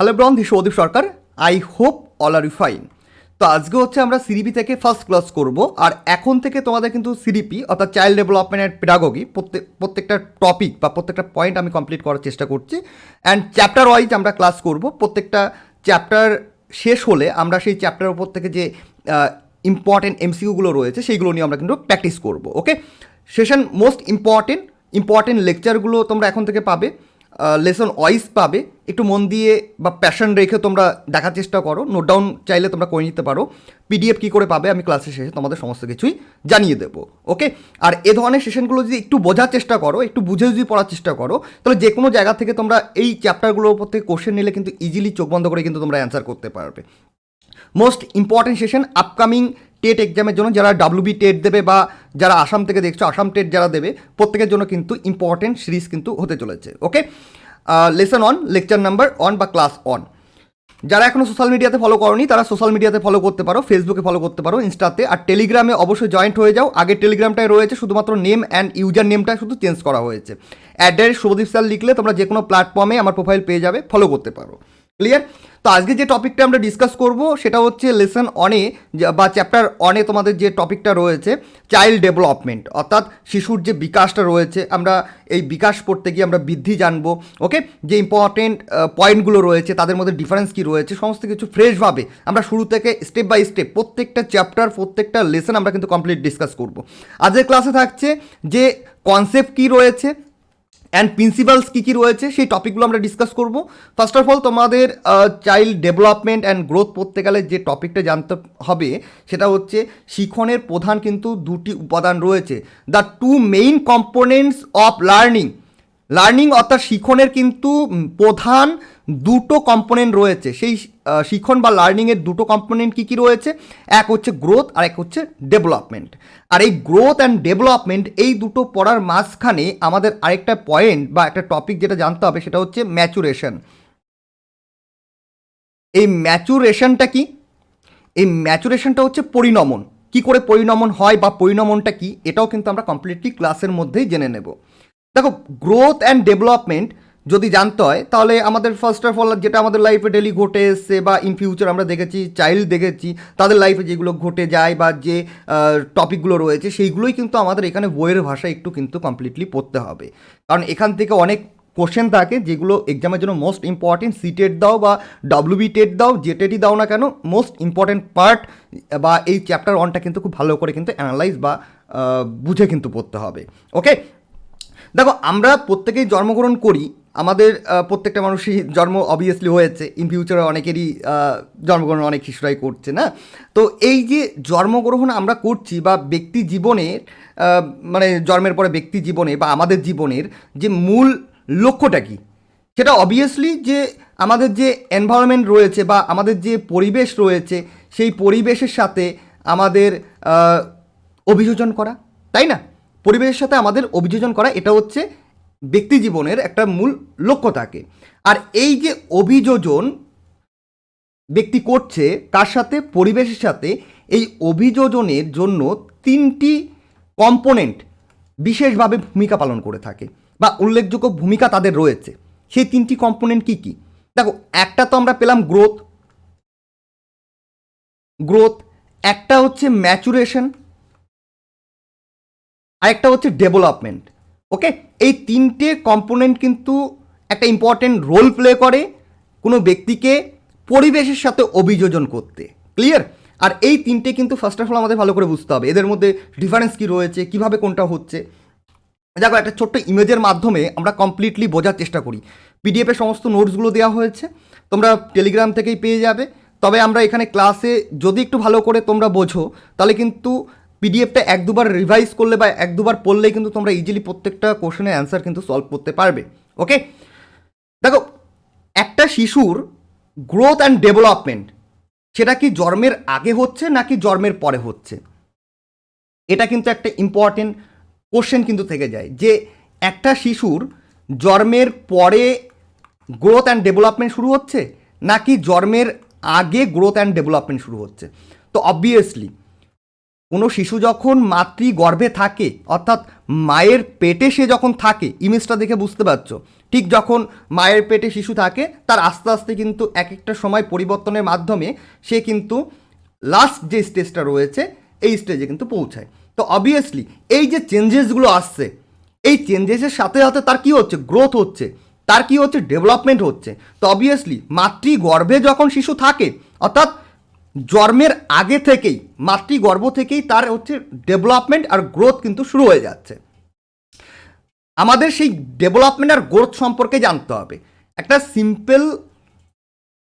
Hello bro, this Adeep Sarkar. I hope all are you fine. তো আজকে হচ্ছে আমরা সিডিপি থেকে ফার্স্ট ক্লাস করব। আর এখন থেকে তোমাদের কিন্তু সিডিপি অর্থাৎ চাইল্ড ডেভেলপমেন্ট অ্যান্ড পেডাগোগি প্রত্যেকটা টপিক বা প্রত্যেকটা পয়েন্ট আমি কমপ্লিট করার চেষ্টা করছি। অ্যান্ড চ্যাপ্টার ওয়াইজ আমরা ক্লাস করব। প্রত্যেকটা চ্যাপ্টার শেষ হলে আমরা সেই চ্যাপ্টারের উপর থেকে যে ইম্পর্টেন্ট এমসিকিউগুলো রয়েছে সেইগুলো নিয়ে আমরা কিন্তু প্র্যাকটিস করব। ওকে, সেশন মোস্ট ইম্পর্টেন্ট লেকচারগুলো তোমরা এখন থেকে পাবে, লেসন ওয়াইজ পাবে। একটু মন দিয়ে বা প্যাশন রেখে তোমরা দেখার চেষ্টা করো। নোট ডাউন চাইলে তোমরা করে নিতে পারো। পিডিএফ কী করে পাবে আমি ক্লাসের শেষে তোমাদের সমস্ত কিছুই জানিয়ে দেবো। ওকে, আর এ ধরনের সেশনগুলো যদি একটু বোঝার চেষ্টা করো, একটু বুঝে যদি পড়ার চেষ্টা করো, তাহলে যে কোনো জায়গা থেকে তোমরা এই চ্যাপ্টারগুলোর উপর থেকে কোশ্চেন নিলে কিন্তু ইজিলি চোখ বন্ধ করে কিন্তু তোমরা অ্যান্সার করতে পারবে। Most important session upcoming TET এক্সামের জন্য, যারা ডাব্লিউবি টেট দেবে বা যারা আসাম থেকে দেখছো আসাম টেট যারা দেবে, প্রত্যেকের জন্য কিন্তু ইম্পর্টেন্ট সিরিজ কিন্তু হতে চলেছে। Okay, lesson one, lecture number one বা ক্লাস অন। যারা এখনও সোশ্যাল মিডিয়াতে ফলো করনি তারা সোশ্যাল মিডিয়াতে ফলো করতে পারো, ফেসবুকে ফলো করতে পারো, ইনস্টাতে। আর টেলিগ্রামে অবশ্যই জয়েন্ট হয়ে যাও। আগে টেলিগ্রামটায় রয়েছে, শুধুমাত্র নেম অ্যান্ড ইউজার নেমটা শুধু চেঞ্জ করা হয়েছে। শুভদীপ স্যার লিখলে তোমরা যে কোনো প্ল্যাটফর্মে আমার প্রোফাইল পেয়ে যাবে, ফলো করতে পারো। ক্লিয়ার? তো আজকে যে টপিকটা আমরা ডিসকাস করব সেটা হচ্ছে লেসন অনে বা চ্যাপ্টার অনে তোমাদের যে টপিকটা রয়েছে চাইল্ড ডেভেলপমেন্ট, অর্থাৎ শিশুর যে বিকাশটা রয়েছে। আমরা এই বিকাশ পড়তে গিয়ে আমরা বৃদ্ধি জানবো। ওকে, যে ইম্পর্টেন্ট পয়েন্টগুলো রয়েছে তাদের মধ্যে ডিফারেন্স কী রয়েছে সমস্ত কিছু ফ্রেশভাবে আমরা শুরু থেকে স্টেপ বাই স্টেপ প্রত্যেকটা চ্যাপ্টার প্রত্যেকটা লেসন আমরা কিন্তু কমপ্লিট ডিসকাস করব। আজকের ক্লাসে থাকছে যে কনসেপ্ট কী রয়েছে অ্যান্ড প্রিন্সিপালস কী কী রয়েছে সেই টপিকগুলো আমরা ডিসকাস করব। ফার্স্ট অফ অল তোমাদের চাইল্ড ডেভেলপমেন্ট অ্যান্ড গ্রোথ পড়তে গেলে যে টপিকটা জানতে হবে সেটা হচ্ছে শিক্ষণের প্রধান কিন্তু দুটি উপাদান রয়েছে, the two main components of learning অর্থাৎ শিক্ষণের কিন্তু প্রধান দুটো কম্পোনেন্ট রয়েছে। সেই শিক্ষণ বা লার্নিংয়ের দুটো কম্পোনেন্ট কী কী রয়েছে, এক হচ্ছে গ্রোথ আর এক হচ্ছে ডেভেলপমেন্ট। আর এই গ্রোথ অ্যান্ড ডেভেলপমেন্ট এই দুটো পড়ার মাঝখানে আমাদের আরেকটা পয়েন্ট বা একটা টপিক যেটা জানতে হবে সেটা হচ্ছে ম্যাচুরেশন। এই ম্যাচুরেশনটা কি? এই ম্যাচুরেশনটা হচ্ছে পরিণমন। কি করে পরিণমন হয় বা পরিণমনটা কি, এটাও কিন্তু আমরা কমপ্লিটলি ক্লাসের মধ্যেই জেনে নেব। দেখো, গ্রোথ অ্যান্ড ডেভেলপমেন্ট যদি জানতে হয় তাহলে আমাদের ফার্স্ট অফ অল যেটা আমাদের লাইফে ডেলি ঘটে এসছে বা ইন ফিউচার আমরা দেখেছি চাইল্ড দেখেছি তাদের লাইফে যেগুলো ঘটে যায় বা যে টপিকগুলো রয়েছে সেইগুলোই কিন্তু আমাদের এখানে বইয়ের ভাষায় একটু কিন্তু কমপ্লিটলি পড়তে হবে। কারণ এখান থেকে অনেক কোশ্চেন থাকে যেগুলো এক্সামের জন্য মোস্ট ইম্পর্টেন্ট। সিটেট দাও বা ডাব্লিউবি টেট দাও, যে টেটই দাও না কেন, মোস্ট ইম্পর্টেন্ট পার্ট বা এই চ্যাপ্টার ওয়ানটা কিন্তু খুব ভালো করে কিন্তু অ্যানালাইজ বা বুঝে কিন্তু পড়তে হবে। ওকে, দেখো আমরা প্রত্যেকেই জন্মগ্রহণ করি, আমাদের প্রত্যেকটা মানুষই জন্ম অবভিয়াসলি হয়েছে, ইন ফিউচারে অনেকেরই জন্মগ্রহণ অনেক শিশুরাই করছে না। তো এই যে জন্মগ্রহণ আমরা করছি বা ব্যক্তি জীবনের মানে জন্মের পরে ব্যক্তি জীবনে বা আমাদের জীবনের যে মূল লক্ষ্যটা কি, সেটা অবভিয়াসলি যে আমাদের যে এনভায়রনমেন্ট রয়েছে বা আমাদের যে পরিবেশ রয়েছে সেই পরিবেশের সাথে আমাদের অভিযোজন করা, তাই না? পরিবেশের সাথে আমাদের অভিযোজন করা, এটা হচ্ছে ব্যক্তি জীবনের একটা মূল লক্ষ্য থাকে। আর এই যে অভিযোজন ব্যক্তি করছে তার সাথে পরিবেশের সাথে, এই অভিযোজনের জন্য তিনটি কম্পোনেন্ট বিশেষভাবে ভূমিকা পালন করে থাকে বা উল্লেখযোগ্য ভূমিকা তাদের রয়েছে। সেই তিনটি কম্পোনেন্ট কী কী? দেখো, একটা তো আমরা পেলাম গ্রোথ, একটা হচ্ছে ম্যাচুরেশন, আরেকটা হচ্ছে ডেভেলপমেন্ট। ওকে, এই তিনটে কম্পোনেন্ট কিন্তু একটা ইম্পর্টেন্ট রোল প্লে করে কোনো ব্যক্তিকে পরিবেশের সাথে অভিযোজন করতে। ক্লিয়ার? আর এই তিনটে কিন্তু ফার্স্ট অফ অল আমাদের ভালো করে বুঝতে হবে এদের মধ্যে ডিফারেন্স কী রয়েছে, কীভাবে কোনটা হচ্ছে। দেখো, একটা ছোট্ট ইমেজের মাধ্যমে আমরা কমপ্লিটলি বোঝার চেষ্টা করি। পিডিএফে সমস্ত নোটসগুলো দেওয়া হয়েছে, তোমরা টেলিগ্রাম থেকেই পেয়ে যাবে। তবে আমরা এখানে ক্লাসে যদি একটু ভালো করে তোমরা বোঝো তাহলে কিন্তু পিডিএফটা এক দুবার রিভাইজ করলে বা এক দুবার পড়লেই কিন্তু তোমরা ইজিলি প্রত্যেকটা কোশ্চেনের অ্যান্সার কিন্তু সলভ করতে পারবে। ওকে, দেখো, একটা শিশুর গ্রোথ অ্যান্ড ডেভেলপমেন্ট সেটা কি জন্মের আগে হচ্ছে নাকি জন্মের পরে হচ্ছে, এটা কিন্তু একটা ইম্পর্টেন্ট কোশ্চেন কিন্তু থেকে যায় যে একটা শিশুর জন্মের পরে গ্রোথ অ্যান্ড ডেভেলপমেন্ট শুরু হচ্ছে নাকি জন্মের আগে গ্রোথ অ্যান্ড ডেভেলপমেন্ট শুরু হচ্ছে। তো অবভিয়াসলি কোনো শিশু যখন মাতৃগর্ভে থাকে অর্থাৎ মায়ের পেটে সে যখন থাকে, ইমেজটা দেখে বুঝতে পারছো, ঠিক যখন মায়ের পেটে শিশু থাকে তার আস্তে আস্তে কিন্তু এক একটা সময় পরিবর্তনের মাধ্যমে সে কিন্তু লাস্ট যে স্টেজটা রয়েছে এই স্টেজে কিন্তু পৌঁছায়। তো অবভিয়াসলি এই যে চেঞ্জেসগুলো আসছে, এই চেঞ্জেসের সাথে সাথে তার কী হচ্ছে, গ্রোথ হচ্ছে, তার কী হচ্ছে, ডেভেলপমেন্ট হচ্ছে। তো অবভিয়াসলি মাতৃগর্ভে যখন শিশু থাকে, অর্থাৎ জন্মের আগে থেকেই, মাতৃগর্ভ থেকেই তার হচ্ছে ডেভেলপমেন্ট আর গ্রোথ কিন্তু শুরু হয়ে যাচ্ছে। আমাদের সেই ডেভেলপমেন্ট আর গ্রোথ সম্পর্কে জানতে হবে। একটা সিম্পল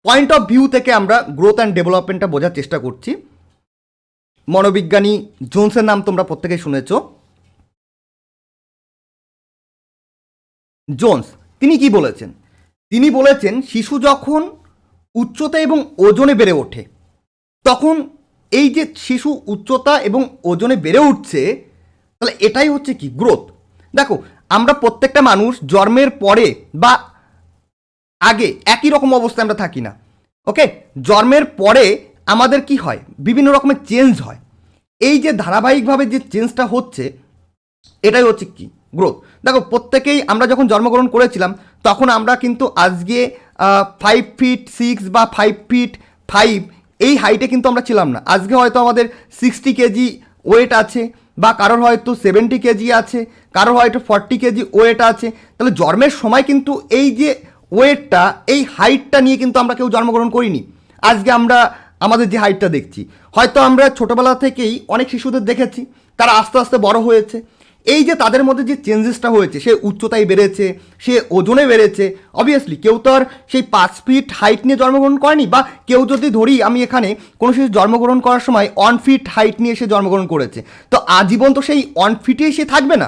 পয়েন্ট অফ ভিউ থেকে আমরা গ্রোথ অ্যান্ড ডেভেলপমেন্টটা বোঝার চেষ্টা করছি। মনোবিজ্ঞানী জোনসের নাম তোমরা প্রত্যেকেই শুনেছ। জোনস তিনি কি বলেছেন? তিনি বলেছেন শিশু যখন উচ্চতা এবং ওজনে বেড়ে ওঠে, তখন এই যে শিশু উচ্চতা এবং ওজনে বেড়ে উঠছে, তাহলে এটাই হচ্ছে কি গ্রোথ। দেখো, আমরা প্রত্যেকটা মানুষ জন্মের পরে বা আগে একই রকম অবস্থায় আমরা থাকি না। ওকে, জন্মের পরে আমাদের কি হয়, বিভিন্ন রকমের চেঞ্জ হয়। এই যে ধারাবাহিকভাবে যে চেঞ্জটা হচ্ছে, এটাই হচ্ছে কি গ্রোথ। দেখো, প্রত্যেকেই আমরা যখন জন্মগ্রহণ করেছিলাম তখন আমরা কিন্তু আজকে 5'6" বা 5'5" এই হাইটে কিন্তু আমরা ছিলাম না। আজকে হয়তো আমাদের 60 কেজি ওয়েট আছে, বা কারোর হয়তো 70 কেজি আছে, কারোর হয়তো 40 কেজি ওয়েট আছে। তাহলে জন্মের সময় কিন্তু এই যে ওয়েটটা, এই হাইটটা নিয়ে কিন্তু আমরা কেউ জন্মগ্রহণ করিনি। আজকে আমরা আমাদের যে হাইটটা দেখছি, হয়তো আমরা ছোটোবেলা থেকেই অনেক শিশুদের দেখেছি তারা আস্তে আস্তে বড় হয়েছে। এই যে তাদের মধ্যে যে চেঞ্জেসটা হয়েছে, সে উচ্চতায় বেড়েছে, সে ওজনে বেড়েছে। অবভিয়াসলি কেউ তো আর সেই 5 ফিট হাইট নিয়ে জন্মগ্রহণ করেনি, বা কেউ যদি ধরি আমি এখানে কোনো শিশু জন্মগ্রহণ করার সময় 1 ফিট হাইট নিয়ে সে জন্মগ্রহণ করেছে, তো আজীবন তো সেই 1 ফিটেই সে থাকবে না,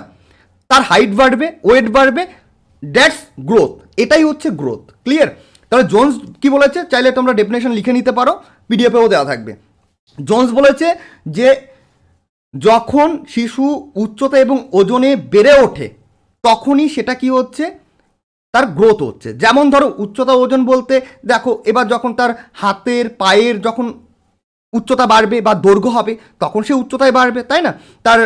তার হাইট বাড়বে, ওয়েট বাড়বে, দ্যাটস গ্রোথ। এটাই হচ্ছে গ্রোথ। ক্লিয়ার? তাহলে জোন্স কি বলেছে, চাইলে তোমরা ডেফিনেশন লিখে নিতে পারো, পিডিএফেও দেওয়া থাকবে। জোন্স বলেছে যে যখন শিশু উচ্চতা এবং ওজনে বেড়ে ওঠে তখনই সেটা কি হচ্ছে, তার গ্রোথ হচ্ছে। যেমন ধরো উচ্চতা ওজন বলতে দেখো, এবার যখন তার হাতের পায়ের যখন উচ্চতা বাড়বে বা দৈর্ঘ্য হবে তখন সে উচ্চতায় বাড়বে, তাই না? তার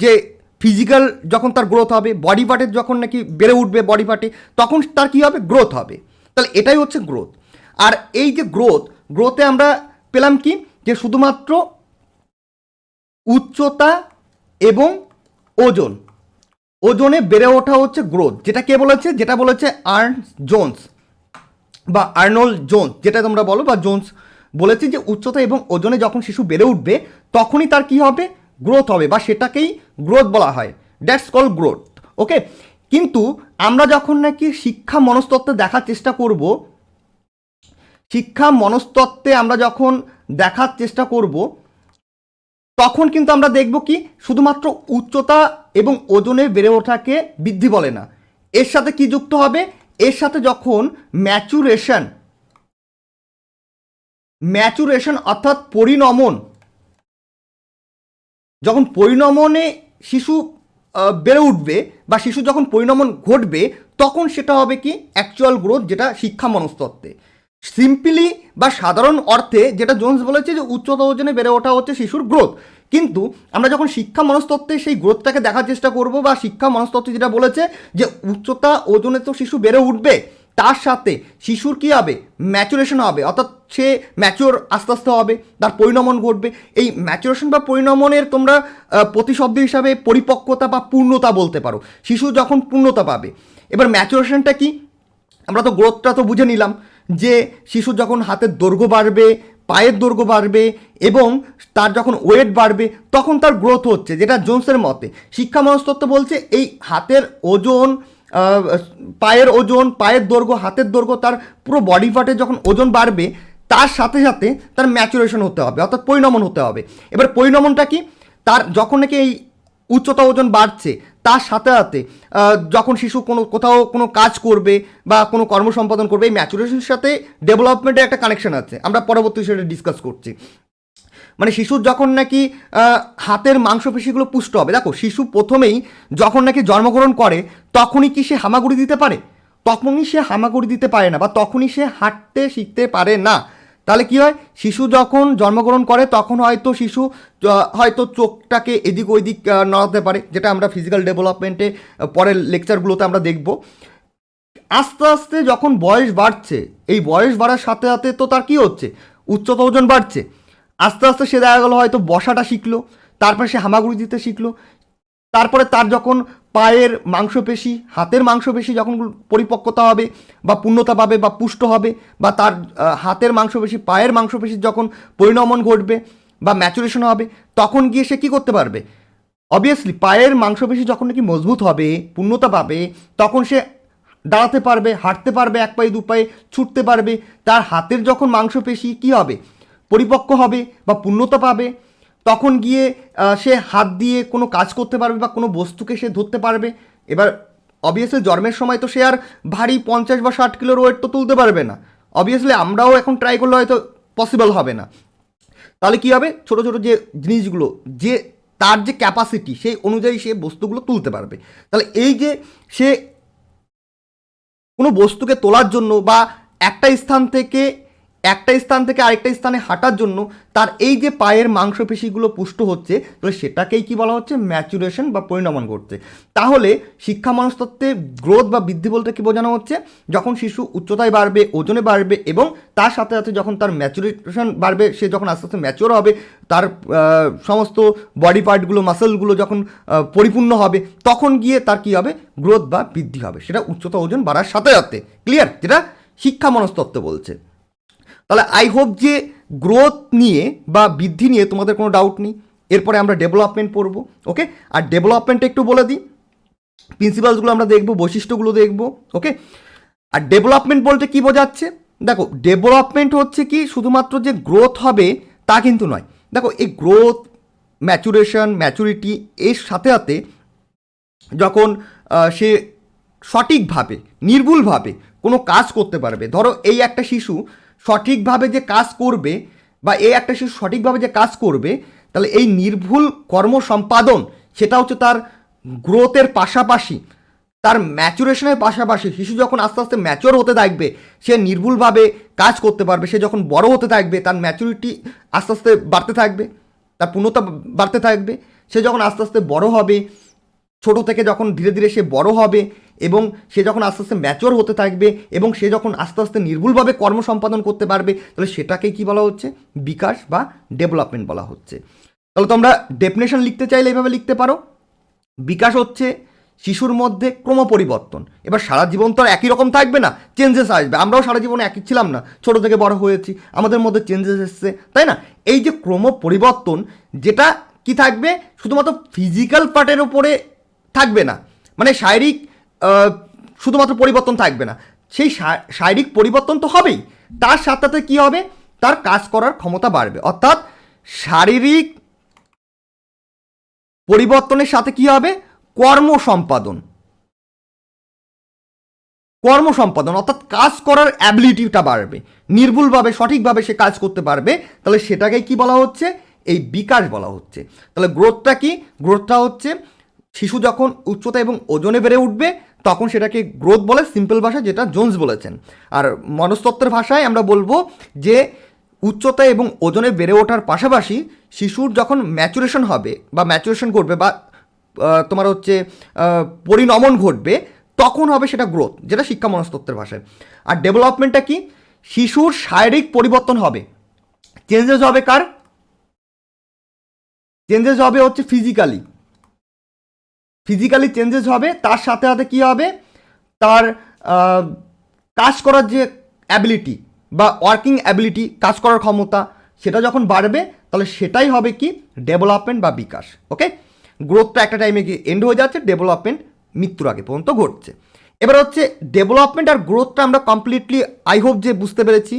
যে ফিজিক্যাল যখন তার গ্রোথ হবে, বডি পার্টের যখন নাকি বেড়ে উঠবে বডি পার্টে, তখন তার কী হবে, গ্রোথ হবে। তাহলে এটাই হচ্ছে গ্রোথ। আর এই যে গ্রোথে আমরা পেলাম কি, যে শুধুমাত্র উচ্চতা এবং ওজনে বেড়ে ওঠা হচ্ছে গ্রোথ। যেটা কে বলেছে, যেটা বলেছে জোন্স বা আর্নল্ড জোন্স, যেটা তোমরা বলো, বা জোন্স বলেছে যে উচ্চতা এবং ওজনে যখন শিশু বেড়ে উঠবে তখনই তার কি হবে, গ্রোথ হবে, বা সেটাকেই গ্রোথ বলা হয়। That's call growth. ওকে, কিন্তু আমরা যখন নাকি শিক্ষা মনস্তত্ত্বে দেখার চেষ্টা করব, শিক্ষা মনস্তত্ত্বে আমরা যখন দেখার চেষ্টা করব, তখন কিন্তু আমরা দেখব কি শুধুমাত্র উচ্চতা এবং ওজনে বেড়ে ওঠাকে বৃদ্ধি বলে না, এর সাথে কি যুক্ত হবে, এর সাথে যখন ম্যাচুরেশন অর্থাৎ পরিণমন, যখন পরিণমনে শিশু বেড়ে উঠবে বা শিশু যখন পরিণমন ঘটবে, তখন সেটা হবে কি অ্যাকচুয়াল গ্রোথ, যেটা শিক্ষা মনস্তত্ত্বে। সিম্পলি বা সাধারণ অর্থে যেটা জোন্স বলেছে যে উচ্চতা ওজনে বেড়ে ওঠা হচ্ছে শিশুর গ্রোথ, কিন্তু আমরা যখন শিক্ষা মনস্তত্ত্বে সেই গ্রোথটাকে দেখার চেষ্টা করব, বা শিক্ষা মনস্তত্ত্বে যেটা বলেছে যে উচ্চতা ওজনে তো শিশু বেড়ে উঠবে, তার সাথে শিশুর কী হবে, ম্যাচুরেশন হবে, অর্থাৎ সে ম্যাচিওর আস্তে আস্তে হবে, তার পরিণমন ঘটবে। এই ম্যাচুরেশন বা পরিণমনের তোমরা প্রতিশব্দ হিসাবে পরিপক্কতা বা পূর্ণতা বলতে পারো। শিশু যখন পূর্ণতা পাবে, এবার ম্যাচুরেশনটা কি, আমরা তো গ্রোথটা তো বুঝে নিলাম যে শিশু যখন হাতের দৈর্ঘ্য বাড়বে, পায়ের দৈর্ঘ্য বাড়বে এবং তার যখন ওয়েট বাড়বে তখন তার গ্রোথ হচ্ছে, যেটা জোন্সের মতে। শিক্ষা মনস্তত্ত্ব বলছে এই হাতের ওজন, পায়ের ওজন, পায়ের দৈর্ঘ্য, হাতের দৈর্ঘ্য, তার পুরো বডি পার্টে যখন ওজন বাড়বে তার সাথে সাথে তার ম্যাচুরেশন হতে হবে, অর্থাৎ পরিণমন হতে হবে। এবার পরিণমনটা কি, তার যখন নাকি এই উচ্চতা ওজন বাড়ছে তার সাথে সাথে যখন শিশু কোথাও কোনো কাজ করবে বা কোনো কর্ম সম্পাদন করবে, এই ম্যাচুরেশনের সাথে ডেভেলপমেন্টের একটা কানেকশন আছে, আমরা পরবর্তী সেটা ডিসকাস করছি। মানে শিশুর যখন নাকি হাতের মাংসপেশিগুলো পুষ্ট হবে, দেখো শিশু প্রথমেই যখন নাকি জন্মগ্রহণ করে তখনই কি সে হামাগুড়ি দিতে পারে, তখনই সে হামাগুড়ি দিতে পারে না, বা তখনই সে হাঁটতে শিখতে পারে না। তাহলে কি হয়, শিশু যখন জন্মগ্রহণ করে তখন হয়তো শিশু হয়তো চোখটাকে এদিক ওইদিক নড়াতে পারে, যেটা আমরা ফিজিক্যাল ডেভেলপমেন্টে পরের লেকচারগুলোতে আমরা দেখব। আস্তে আস্তে যখন বয়স বাড়ছে, এই বয়স বাড়ার সাথে সাথে তো তার কী হচ্ছে, উচ্চতা ওজন বাড়ছে। আস্তে আস্তে সে দেখা গেলো হয়তো বসাটা শিখলো, তারপরে সে হামাগুড়ি দিতে শিখলো, তারপরে তার যখন পায়ের মাংসপেশি, হাতের মাংসপেশি যখন পরিপক্কতা হবে বা পূর্ণতা পাবে বা পুষ্ট হবে, বা তার হাতের মাংসপেশি পায়ের মাংসপেশির যখন পরিণমন ঘটবে বা ম্যাচুরেশন হবে, তখন গিয়ে সে কী করতে পারবে, অবভিয়াসলি পায়ের মাংসপেশি যখন নাকি মজবুত হবে, পূর্ণতা পাবে, তখন সে দাঁড়াতে পারবে, হাঁটতে পারবে, এক পায়ে দু পায়ে ছুটতে পারবে। তার হাতের যখন মাংসপেশি কী হবে, পরিপক্ক হবে বা পূর্ণতা পাবে, তখন গিয়ে সে হাত দিয়ে কোনো কাজ করতে পারবে বা কোনো বস্তুকে সে ধরতে পারবে। এবার অবভিয়াসলি জন্মের সময় তো সে আর ভারী 50 বা 60 কিলোর ওয়েট তো তুলতে পারবে না। অবভিয়াসলি আমরাও এখন ট্রাই করলে হয়তো পসিবল হবে না। তাহলে কী হবে, ছোটো ছোটো যে জিনিসগুলো, যে তার যে ক্যাপাসিটি সেই অনুযায়ী সে বস্তুগুলো তুলতে পারবে। তাহলে এই যে সে কোনো বস্তুকে তোলার জন্য বা একটা স্থান থেকে আরেকটা স্থানে হাঁটার জন্য তার এই যে পায়ের মাংসপেশিগুলো পুষ্ট হচ্ছে, তাহলে সেটাকেই কি বলা হচ্ছে, ম্যাচুরেশন বা পরিণমন ঘটছে। তাহলে শিক্ষা মনস্তত্ত্বে গ্রোথ বা বৃদ্ধি বলতে কি বোঝানো হচ্ছে, যখন শিশু উচ্চতায় বাড়বে, ওজনে বাড়বে এবং তার সাথে সাথে যখন তার ম্যাচুরেশন বাড়বে, সে যখন আস্তে আস্তে ম্যাচিওর হবে, তার সমস্ত বডি পার্টগুলো, মাসেলগুলো যখন পরিপূর্ণ হবে, তখন গিয়ে তার কি হবে, গ্রোথ বা বৃদ্ধি হবে। সেটা উচ্চতা ওজন বাড়ার সাথে সাথে, ক্লিয়ার, যেটা শিক্ষা মনস্তত্ত্ব বলছে। তাহলে আই হোপ যে গ্রোথ নিয়ে বা বৃদ্ধি নিয়ে তোমাদের কোনো ডাউট নেই। এরপরে আমরা ডেভেলপমেন্ট পড়বো, ওকে। আর ডেভেলপমেন্টটা একটু বলে দিই, প্রিন্সিপালসগুলো আমরা দেখবো, বৈশিষ্ট্যগুলো দেখবো, ওকে। আর ডেভেলপমেন্ট বলতে কী বোঝাচ্ছে, দেখো ডেভেলপমেন্ট হচ্ছে কি শুধুমাত্র যে গ্রোথ হবে তা কিন্তু নয়। দেখো এই গ্রোথ, ম্যাচুরেশন, ম্যাচুরিটি এর সাথে সাথে যখন সে সঠিকভাবে, নির্ভুলভাবে কোনো কাজ করতে পারবে, ধরো এই একটা শিশু সঠিকভাবে যে কাজ করবে বা একটা শিশু সঠিকভাবে যে কাজ করবে, তাহলে এই নির্ভুল কর্ম সম্পাদন সেটা হচ্ছে তার গ্রোথের পাশাপাশি, তার ম্যাচুরেশনের পাশাপাশি, শিশু যখন আস্তে আস্তে ম্যাচিওর হতে থাকবে, সে নির্ভুলভাবে কাজ করতে পারবে। সে যখন বড় হতে থাকবে, তার ম্যাচুরিটি আস্তে আস্তে বাড়তে থাকবে, তার পূর্ণতা বাড়তে থাকবে। সে যখন আস্তে আস্তে বড় হবে, ছোট থেকে যখন ধীরে ধীরে সে বড় হবে এবং সে যখন আস্তে আস্তে ম্যাচিওর হতে থাকবে এবং সে যখন আস্তে আস্তে নির্ভুলভাবে কর্ম সম্পাদন করতে পারবে, তাহলে সেটাকে কি বলা হচ্ছে, বিকাশ বা ডেভেলপমেন্ট বলা হচ্ছে। তাহলে তোমরা ডেফিনেশন লিখতে চাইলে এইভাবে লিখতে পারো, বিকাশ হচ্ছে শিশুর মধ্যে ক্রম পরিবর্তন। এবার সারা জীবন তো আর একই রকম থাকবে না, চেঞ্জেস আসবে। আমরাও সারা জীবনে একই ছিলাম না, ছোট থেকে বড় হয়েছি, আমাদের মধ্যে চেঞ্জেস এসছে, তাই না? এই যে ক্রম পরিবর্তন, যেটা কি থাকবে, শুধুমাত্র ফিজিক্যাল পার্টের ওপরে থাকবে না, মানে শারীরিক শুধুমাত্র পরিবর্তন থাকবে না, সেই শারীরিক পরিবর্তন তো হবেই, তার সাথে সাথে কী হবে, তার কাজ করার ক্ষমতা বাড়বে। অর্থাৎ শারীরিক পরিবর্তনের সাথে কী হবে, কর্ম সম্পাদন অর্থাৎ কাজ করার অ্যাবিলিটিটা বাড়বে, নির্ভুলভাবে সঠিকভাবে সে কাজ করতে পারবে। তাহলে সেটাকে কি বলা হচ্ছে, এই বিকাশ বলা হচ্ছে। তাহলে গ্রোথটা কি, গ্রোথটা হচ্ছে শিশু যখন উচ্চতা এবং ওজনে বেড়ে উঠবে, তখন সেটাকে গ্রোথ বলে, সিম্পল ভাষা, যেটা জোন্স বলেছেন। আর মনস্তত্ত্বের ভাষায় আমরা বলবো যে উচ্চতা এবং ওজনে বেড়ে ওঠার পাশাপাশি শিশুর যখন ম্যাচুরেশন হবে বা ম্যাচুরেশন ঘটবে বা তোমার হচ্ছে পরিণমন ঘটবে, তখন হবে সেটা গ্রোথ, যেটা শিক্ষা মনস্তত্ত্বের ভাষায়। আর ডেভেলপমেন্টটা কি, শিশুর শারীরিক পরিবর্তন হবে, চেঞ্জেস হবে কার, চেঞ্জেস হবে হচ্ছে ফিজিক্যালি চেঞ্জেস হবে। তার সাথে সাথে কী হবে, তার কাজ করার যে অ্যাবিলিটি বা ওয়ার্কিং অ্যাবিলিটি, কাজ করার ক্ষমতা, সেটা যখন বাড়বে, তাহলে সেটাই হবে কি, ডেভেলপমেন্ট বা বিকাশ, ওকে। গ্রোথটা একটা টাইমে গিয়ে এন্ড হয়ে যাচ্ছে, ডেভেলপমেন্ট মৃত্যুর আগে পর্যন্ত ঘটছে। এবার হচ্ছে ডেভেলপমেন্ট আর গ্রোথটা আমরা কমপ্লিটলি আই হোপ যে বুঝতে পেরেছি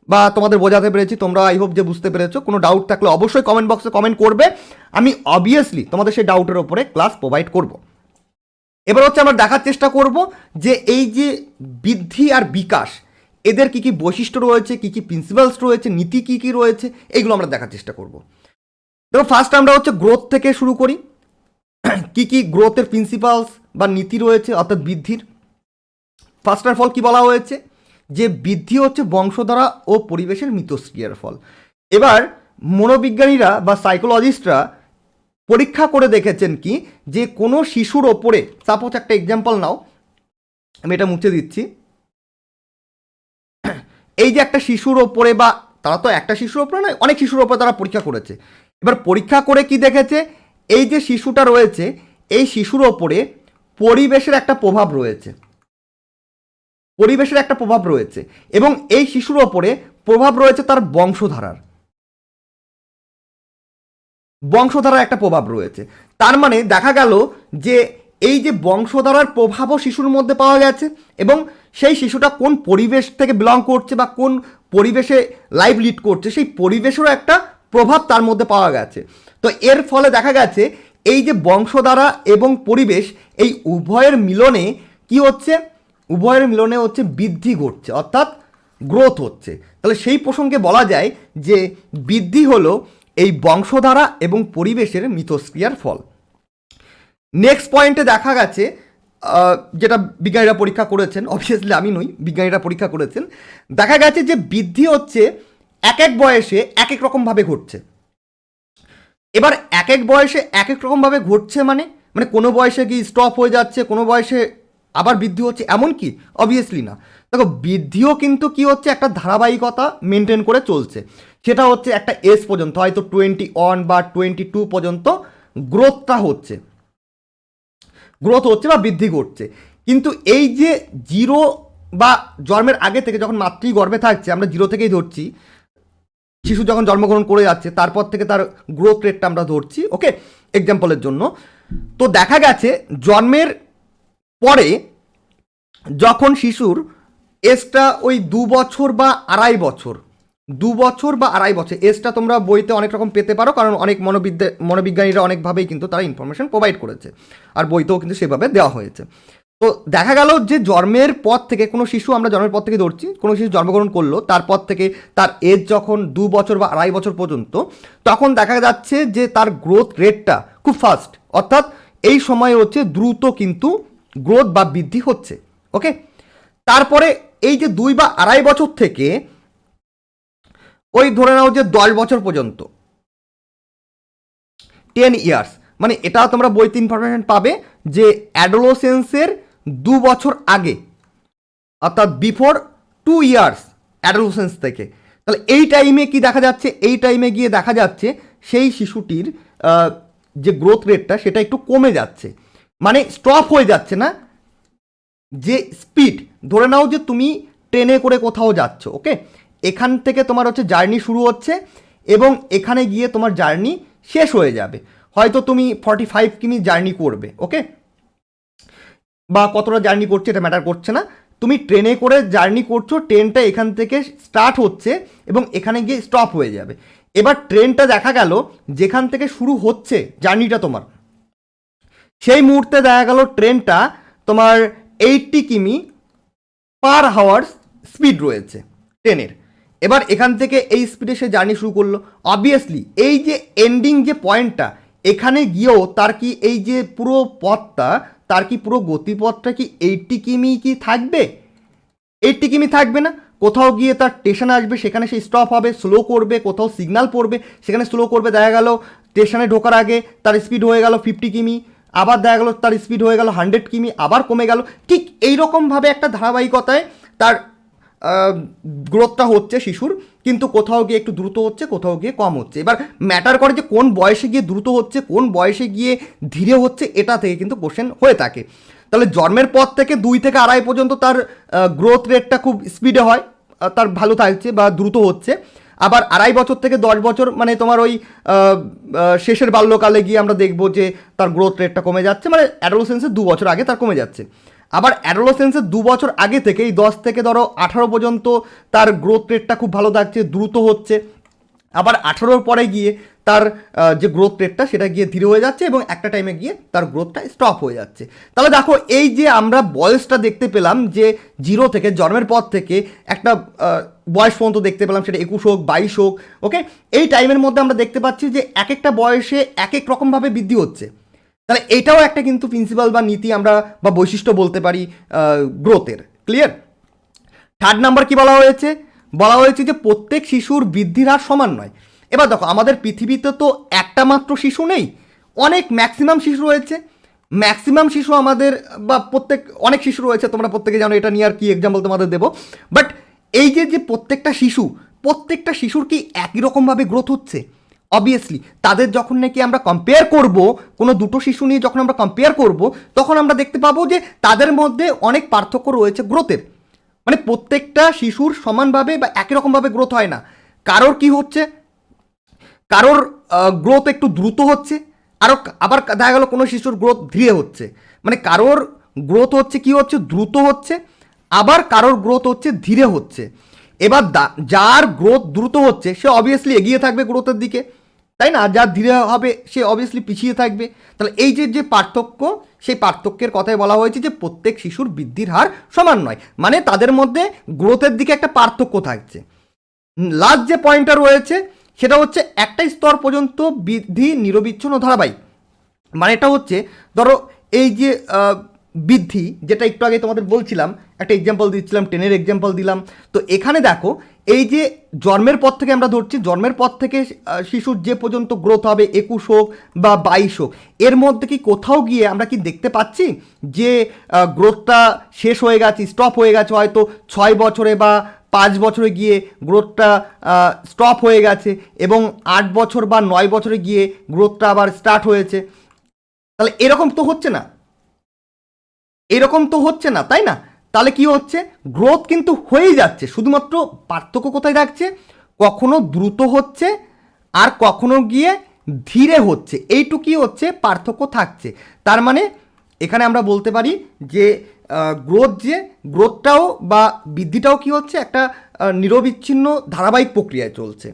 বা তোমাদের বোঝাতে পেরেছি, তোমরা আই হোপ যে বুঝতে পেরেছো। কোনো ডাউট থাকলে অবশ্যই কমেন্ট বক্সে কমেন্ট করবে, আমি অবভিয়াসলি তোমাদের সেই ডাউটের ওপরে ক্লাস প্রোভাইড করব। এবার হচ্ছে আমরা দেখার চেষ্টা করব যে এই যে বৃদ্ধি আর বিকাশ, এদের কী কী বৈশিষ্ট্য রয়েছে, কী কী প্রিন্সিপালস রয়েছে, নীতি কী কী রয়েছে, এইগুলো আমরা দেখার চেষ্টা করব। দেখো ফার্স্ট আমরা হচ্ছে গ্রোথ থেকে শুরু করি। কী কী গ্রোথের প্রিন্সিপালস বা নীতি রয়েছে অর্থাৎ বৃদ্ধির। ফার্স্ট অফ অল কী বলা হয়েছে, যে বৃদ্ধি হচ্ছে বংশধারা ও পরিবেশের মিথস্ক্রিয়ার ফল। এবার মনোবিজ্ঞানীরা বা সাইকোলজিস্টরা পরীক্ষা করে দেখেছেন কি, যে কোনো শিশুর ওপরে, সাপোজ একটা এক্সাম্পল নাও, আমি এটা মুছে দিচ্ছি। এই যে একটা শিশুর ওপরে, বা তারা তো একটা শিশুর ওপরে নয়, অনেক শিশুর ওপরে তারা পরীক্ষা করেছে। এবার পরীক্ষা করে কি দেখেছে, এই যে শিশুটা রয়েছে এই শিশুর ওপরে পরিবেশের একটা প্রভাব রয়েছে, পরিবেশের একটা প্রভাব রয়েছে, এবং এই শিশুর ওপরে প্রভাব রয়েছে তার বংশধারার একটা প্রভাব রয়েছে। তার মানে দেখা গেল যে এই যে বংশধারার প্রভাবও শিশুর মধ্যে পাওয়া গেছে, এবং সেই শিশুটা কোন পরিবেশ থেকে বিলং করছে বা কোন পরিবেশে লাইফ লিড করছে সেই পরিবেশেরও একটা প্রভাব তার মধ্যে পাওয়া গেছে। তো এর ফলে দেখা গেছে এই যে বংশধারা এবং পরিবেশ, এই উভয়ের মিলনে কি হচ্ছে, উভয়ের মিলনে হচ্ছে বৃদ্ধি ঘটছে, অর্থাৎ গ্রোথ হচ্ছে। তাহলে সেই প্রসঙ্গে বলা যায় যে বৃদ্ধি হলো এই বংশধারা এবং পরিবেশের মিথস্ক্রিয়ার ফল। নেক্সট পয়েন্টে দেখা গেছে, যেটা বিজ্ঞানীরা পরীক্ষা করেছেন, অবভিয়াসলি আমি নই, বিজ্ঞানীরা পরীক্ষা করেছেন, দেখা গেছে যে বৃদ্ধি হচ্ছে এক এক বয়সে এক এক রকমভাবে ঘটছে। এবার এক এক বয়সে এক এক রকমভাবে ঘটছে মানে মানে কোনো বয়সে কি স্টপ হয়ে যাচ্ছে, কোনো বয়সে আবার বৃদ্ধি হচ্ছে, এমন কি? অবভিয়াসলি না। দেখো, বৃদ্ধিও কিন্তু কি হচ্ছে, একটা ধারাবাহিকতা মেনটেন করে চলছে। সেটা হচ্ছে একটা এজ পর্যন্ত, হয়তো 21 বা 22 পর্যন্ত গ্রোথটা হচ্ছে, গ্রোথ হচ্ছে বা বৃদ্ধি ঘটছে। কিন্তু এই যে জিরো বা জন্মের আগে থেকে, যখন মাতৃগর্ভে থাকছে, আমরা জিরো থেকেই ধরছি, শিশু যখন জন্মগ্রহণ করে যাচ্ছে তারপর থেকে তার গ্রোথ রেটটা আমরা ধরছি, ওকে, এক্সাম্পলের জন্য। তো দেখা গেছে জন্মের পরে যখন শিশুর এজটা ওই 2 বছর বা 2.5 বছর, 2 বছর বা 2.5 বছর, এজটা তোমরা বইতে অনেক রকম পেতে পারো, কারণ অনেক মনোবিজ্ঞানীরা অনেকভাবেই কিন্তু তারা ইনফরমেশন প্রোভাইড করেছে, আর বইতেও কিন্তু সেভাবে দেওয়া হয়েছে। তো দেখা গেল যে জন্মের পর থেকে কোনো শিশু, আমরা জন্মের পর থেকে ধরছি, কোনো শিশু জন্মগ্রহণ করলো, তারপর থেকে তার এজ যখন 2 বছর বা 2.5 বছর পর্যন্ত, তখন দেখা যাচ্ছে যে তার গ্রোথ রেটটা খুব ফাস্ট, অর্থাৎ এই সময় হচ্ছে দ্রুত কিন্তু গ্রোথ বা বৃদ্ধি হচ্ছে, ওকে। তারপরে এই যে 2 বা 2.5 বছর থেকে ওই ধরে নাও যে 10 বছর পর্যন্ত, 10 ইয়ার্স, মানে এটা তোমরা বইতে ইনফরমেশন পাবে যে অ্যাডোলোসেন্সের 2 বছর আগে, অর্থাৎ বিফোর 2 ইয়ার্স অ্যাডোলোসেন্স থেকে। তাহলে এই টাইমে কি দেখা যাচ্ছে, এই টাইমে গিয়ে দেখা যাচ্ছে সেই শিশুটির যে গ্রোথ রেটটা সেটা একটু কমে যাচ্ছে, মানে স্টপ হয়ে যাচ্ছে না। যে স্পিড, ধরে নাও যে তুমি ট্রেনে করে কোথাও যাচ্ছ, ওকে, এখান থেকে তোমার হচ্ছে জার্নি শুরু হচ্ছে এবং এখানে গিয়ে তোমার জার্নি শেষ হয়ে যাবে, হয়তো তুমি 45 কিমি জার্নি করবে, ওকে, বা কতটা জার্নি করছে এটা ম্যাটার করছে না, তুমি ট্রেনে করে জার্নি করছো, ট্রেনটা এখান থেকে স্টার্ট হচ্ছে এবং এখানে গিয়ে স্টপ হয়ে যাবে। এবার ট্রেনটা দেখা গেল যেখান থেকে শুরু হচ্ছে জার্নিটা তোমার, সেই মুহূর্তে দেখা গেল ট্রেনটা তোমার 80 কিমি পার হাওয়ার স্পিড রয়েছে ট্রেনের। এবার এখান থেকে এই স্পিডে সে জার্নি শুরু করলো, অবভিয়াসলি এই যে এন্ডিং যে পয়েন্টটা, এখানে গিয়েও তার কি এই যে পুরো পথটা, তার কি পুরো গতিপথটা কি 80 কিমি কি থাকবে? 80 কিমি থাকবে না। কোথাও গিয়ে তার স্টেশনে আসবে, সেখানে সে স্টপ হবে, স্লো করবে, কোথাও সিগন্যাল পড়বে, সেখানে স্লো করবে, দেখা গেল স্টেশনে ঢোকার আগে তার স্পিড হয়ে গেল 50 কিমি, আবার দেখা গেল তার স্পিড হয়ে গেল 100 কিমি, আবার কমে গেল। ঠিক এইরকমভাবে একটা ধারাবাহিকতায় তার গ্রোথটা হচ্ছে শিশুর, কিন্তু কোথাও গিয়ে একটু দ্রুত হচ্ছে, কোথাও গিয়ে কম হচ্ছে। এবার ম্যাটার করে যে কোন বয়সে গিয়ে দ্রুত হচ্ছে, কোন বয়সে গিয়ে ধীরে হচ্ছে, এটা থেকে কিন্তু কোশ্চেন হয়ে থাকে। তাহলে জন্মের পর থেকে 2 থেকে 2.5 পর্যন্ত তার গ্রোথ রেটটা খুব স্পিডে হয়, তার ভালো থাকছে বা দ্রুত হচ্ছে। আবার 2.5 বছর থেকে 10 বছর, মানে তোমার ওই শেষের বাল্যকালে গিয়ে আমরা দেখবো যে তার গ্রোথ রেটটা কমে যাচ্ছে, মানে অ্যাডোলেসেন্সের 2 বছর আগে তার কমে যাচ্ছে। আবার অ্যাডোলেসেন্সের 2 বছর আগে থেকে এই 10 থেকে ধরো 18 পর্যন্ত তার গ্রোথ রেটটা খুব ভালো থাকছে, দ্রুত হচ্ছে। আবার 18-র পরে গিয়ে তার যে গ্রোথ রেটটা সেটা গিয়ে ধীরে হয়ে যাচ্ছে এবং একটা টাইমে গিয়ে তার গ্রোথটা স্টপ হয়ে যাচ্ছে। তাহলে দেখো, এই যে আমরা বয়সটা দেখতে পেলাম যে 0 থেকে, জন্মের পর থেকে একটা বয়স পর্যন্ত দেখতে পেলাম, সেটা 21 হোক 22 হোক, ওকে, এই টাইমের মধ্যে আমরা দেখতে পাচ্ছি যে এক একটা বয়সে এক এক রকমভাবে বৃদ্ধি হচ্ছে। তাহলে এটাও একটা কিন্তু প্রিন্সিপাল বা নীতি আমরা বা বৈশিষ্ট্য বলতে পারি গ্রোথের। ক্লিয়ার? থার্ড নাম্বার কি বলা হয়েছে? বলা হয়েছে যে প্রত্যেক শিশুর বৃদ্ধির হার সমান নয়। এবার দেখো, আমাদের পৃথিবীতে তো একটা মাত্র শিশু নেই, অনেক ম্যাক্সিমাম শিশু রয়েছে। ম্যাক্সিমাম শিশু আমাদের বা অনেক শিশু রয়েছে, তোমরা প্রত্যেকে জানো, এটা নিয়ে আর কি এক্সাম্পল তোমাদের দেবো। বাট এই যে প্রত্যেকটা শিশুর কি একই রকমভাবে গ্রোথ হচ্ছে? অবভিয়াসলি তাদের যখন নাকি আমরা কম্পেয়ার করব, কোনো দুটো শিশু নিয়ে যখন আমরা কম্পেয়ার করব, তখন আমরা দেখতে পাবো যে তাদের মধ্যে অনেক পার্থক্য রয়েছে গ্রোথের। মানে প্রত্যেকটা শিশুর সমানভাবে বা একই রকমভাবে গ্রোথ হয় না। কারোর কি হচ্ছে, কারোর গ্রোথ একটু দ্রুত হচ্ছে, আবার দেখা গেল কোনো শিশুর গ্রোথ ধীরে হচ্ছে। মানে কারোর গ্রোথ হচ্ছে কি হচ্ছে, দ্রুত হচ্ছে, আবার কারোর গ্রোথ হচ্ছে ধীরে হচ্ছে। এবার যার গ্রোথ দ্রুত হচ্ছে সে অবভিয়াসলি এগিয়ে থাকবে গ্রোথের দিকে, তাই না? যার ধীরে হবে সে অবভিয়াসলি পিছিয়ে থাকবে। তাহলে এই যে পার্থক্য, সেই পার্থক্যের কথাই বলা হয়েছে যে প্রত্যেক শিশুর বৃদ্ধির হার সমান নয়, মানে তাদের মধ্যে গ্রোথের দিকে একটা পার্থক্য থাকছে। লাস্ট যে পয়েন্টটা রয়েছে সেটা হচ্ছে একটা স্তর পর্যন্ত বৃদ্ধি নিরবিচ্ছিন্ন ধারাবাহিক। মানে এটা হচ্ছে, ধরো এই যে বৃদ্ধি, যেটা একটু আগে তোমাদের বলছিলাম, একটা এক্সাম্পল দিচ্ছিলাম, 10-এর এক্সাম্পল দিলাম। তো এখানে দেখো এই যে জন্মের পর থেকে আমরা ধরছি, জন্মের পর থেকে শিশুর যে পর্যন্ত গ্রোথ হবে 21 হোক বা 22 হোক, এর মধ্যে কি কোথাও গিয়ে আমরা কি দেখতে পাচ্ছি যে গ্রোথটা শেষ হয়ে গেছে, স্টপ হয়ে গেছে, হয়তো 6 বছরে বা 5 বছরে গিয়ে গ্রোথটা স্টপ হয়ে গেছে এবং 8 বছর বা 9 বছরে গিয়ে গ্রোথটা আবার স্টার্ট হয়েছে? তাহলে এরকম তো হচ্ছে না, তাই না? তাহলে কি হচ্ছে, গ্রোথ কিন্তু হয়েই যাচ্ছে, শুধুমাত্র পার্থক্য কোথায় থাকছে, কখনো দ্রুত হচ্ছে আর কখনো গিয়ে ধীরে হচ্ছে, এইটুকুই হচ্ছে পার্থক্য থাকছে। তার মানে এখানে আমরা বলতে পারি যে গ্রোথটাও বা বৃদ্ধিটাও কি হচ্ছে, একটা নিরবিচ্ছিন্ন ধারাবাহিক প্রক্রিয়ায় চলছে।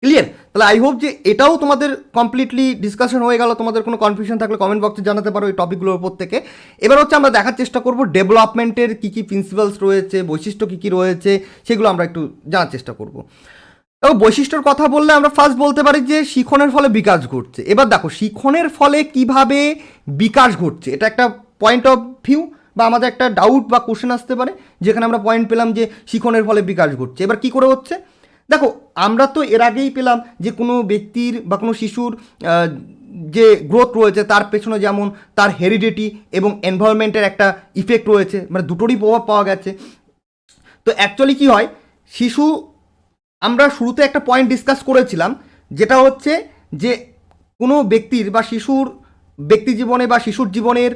ক্লিয়ার? তাহলে আই হোপ যে এটাও তোমাদের কমপ্লিটলি ডিসকাশন হয়ে গেল। তোমাদের কোনো কনফিউশন থাকলে কমেন্ট বক্সে জানাতে পারো এই টপিকগুলোর উপর থেকে। এবার হচ্ছে আমরা দেখার চেষ্টা করব ডেভেলপমেন্টের কী কী প্রিন্সিপালস রয়েছে, বৈশিষ্ট্য কী কী রয়েছে, সেগুলো আমরা একটু জানার চেষ্টা করব। তবে বৈশিষ্ট্যর কথা বললে আমরা ফার্স্ট বলতে পারি যে শিখনের ফলে বিকাশ ঘটছে। এবার দেখো শিখনের ফলে কিভাবে বিকাশ ঘটছে, এটা একটা পয়েন্ট অফ ভিউ বা আমাদের একটা ডাউট বা কোশ্চেন আসতে পারে, যেখানে আমরা পয়েন্ট পেলাম যে শিখনের ফলে বিকাশ ঘটছে। এবার কী করে হচ্ছে, দেখো আমরা তো এর আগেই পেলাম যে কোনো ব্যক্তির বা কোনো শিশুর যে গ্রোথ রয়েছে তার পেছনে যেমন তার হেরিডিটি এবং এনভায়রনমেন্টের একটা ইফেক্ট রয়েছে, মানে দুটোরই প্রভাব পাওয়া গেছে। তো অ্যাকচুয়ালি কী হয়, শিশু, আমরা শুরুতে একটা পয়েন্ট ডিসকাস করেছিলাম, যেটা হচ্ছে যে কোনো ব্যক্তির বা শিশুর ব্যক্তি জীবনে বা শিশুর জীবনের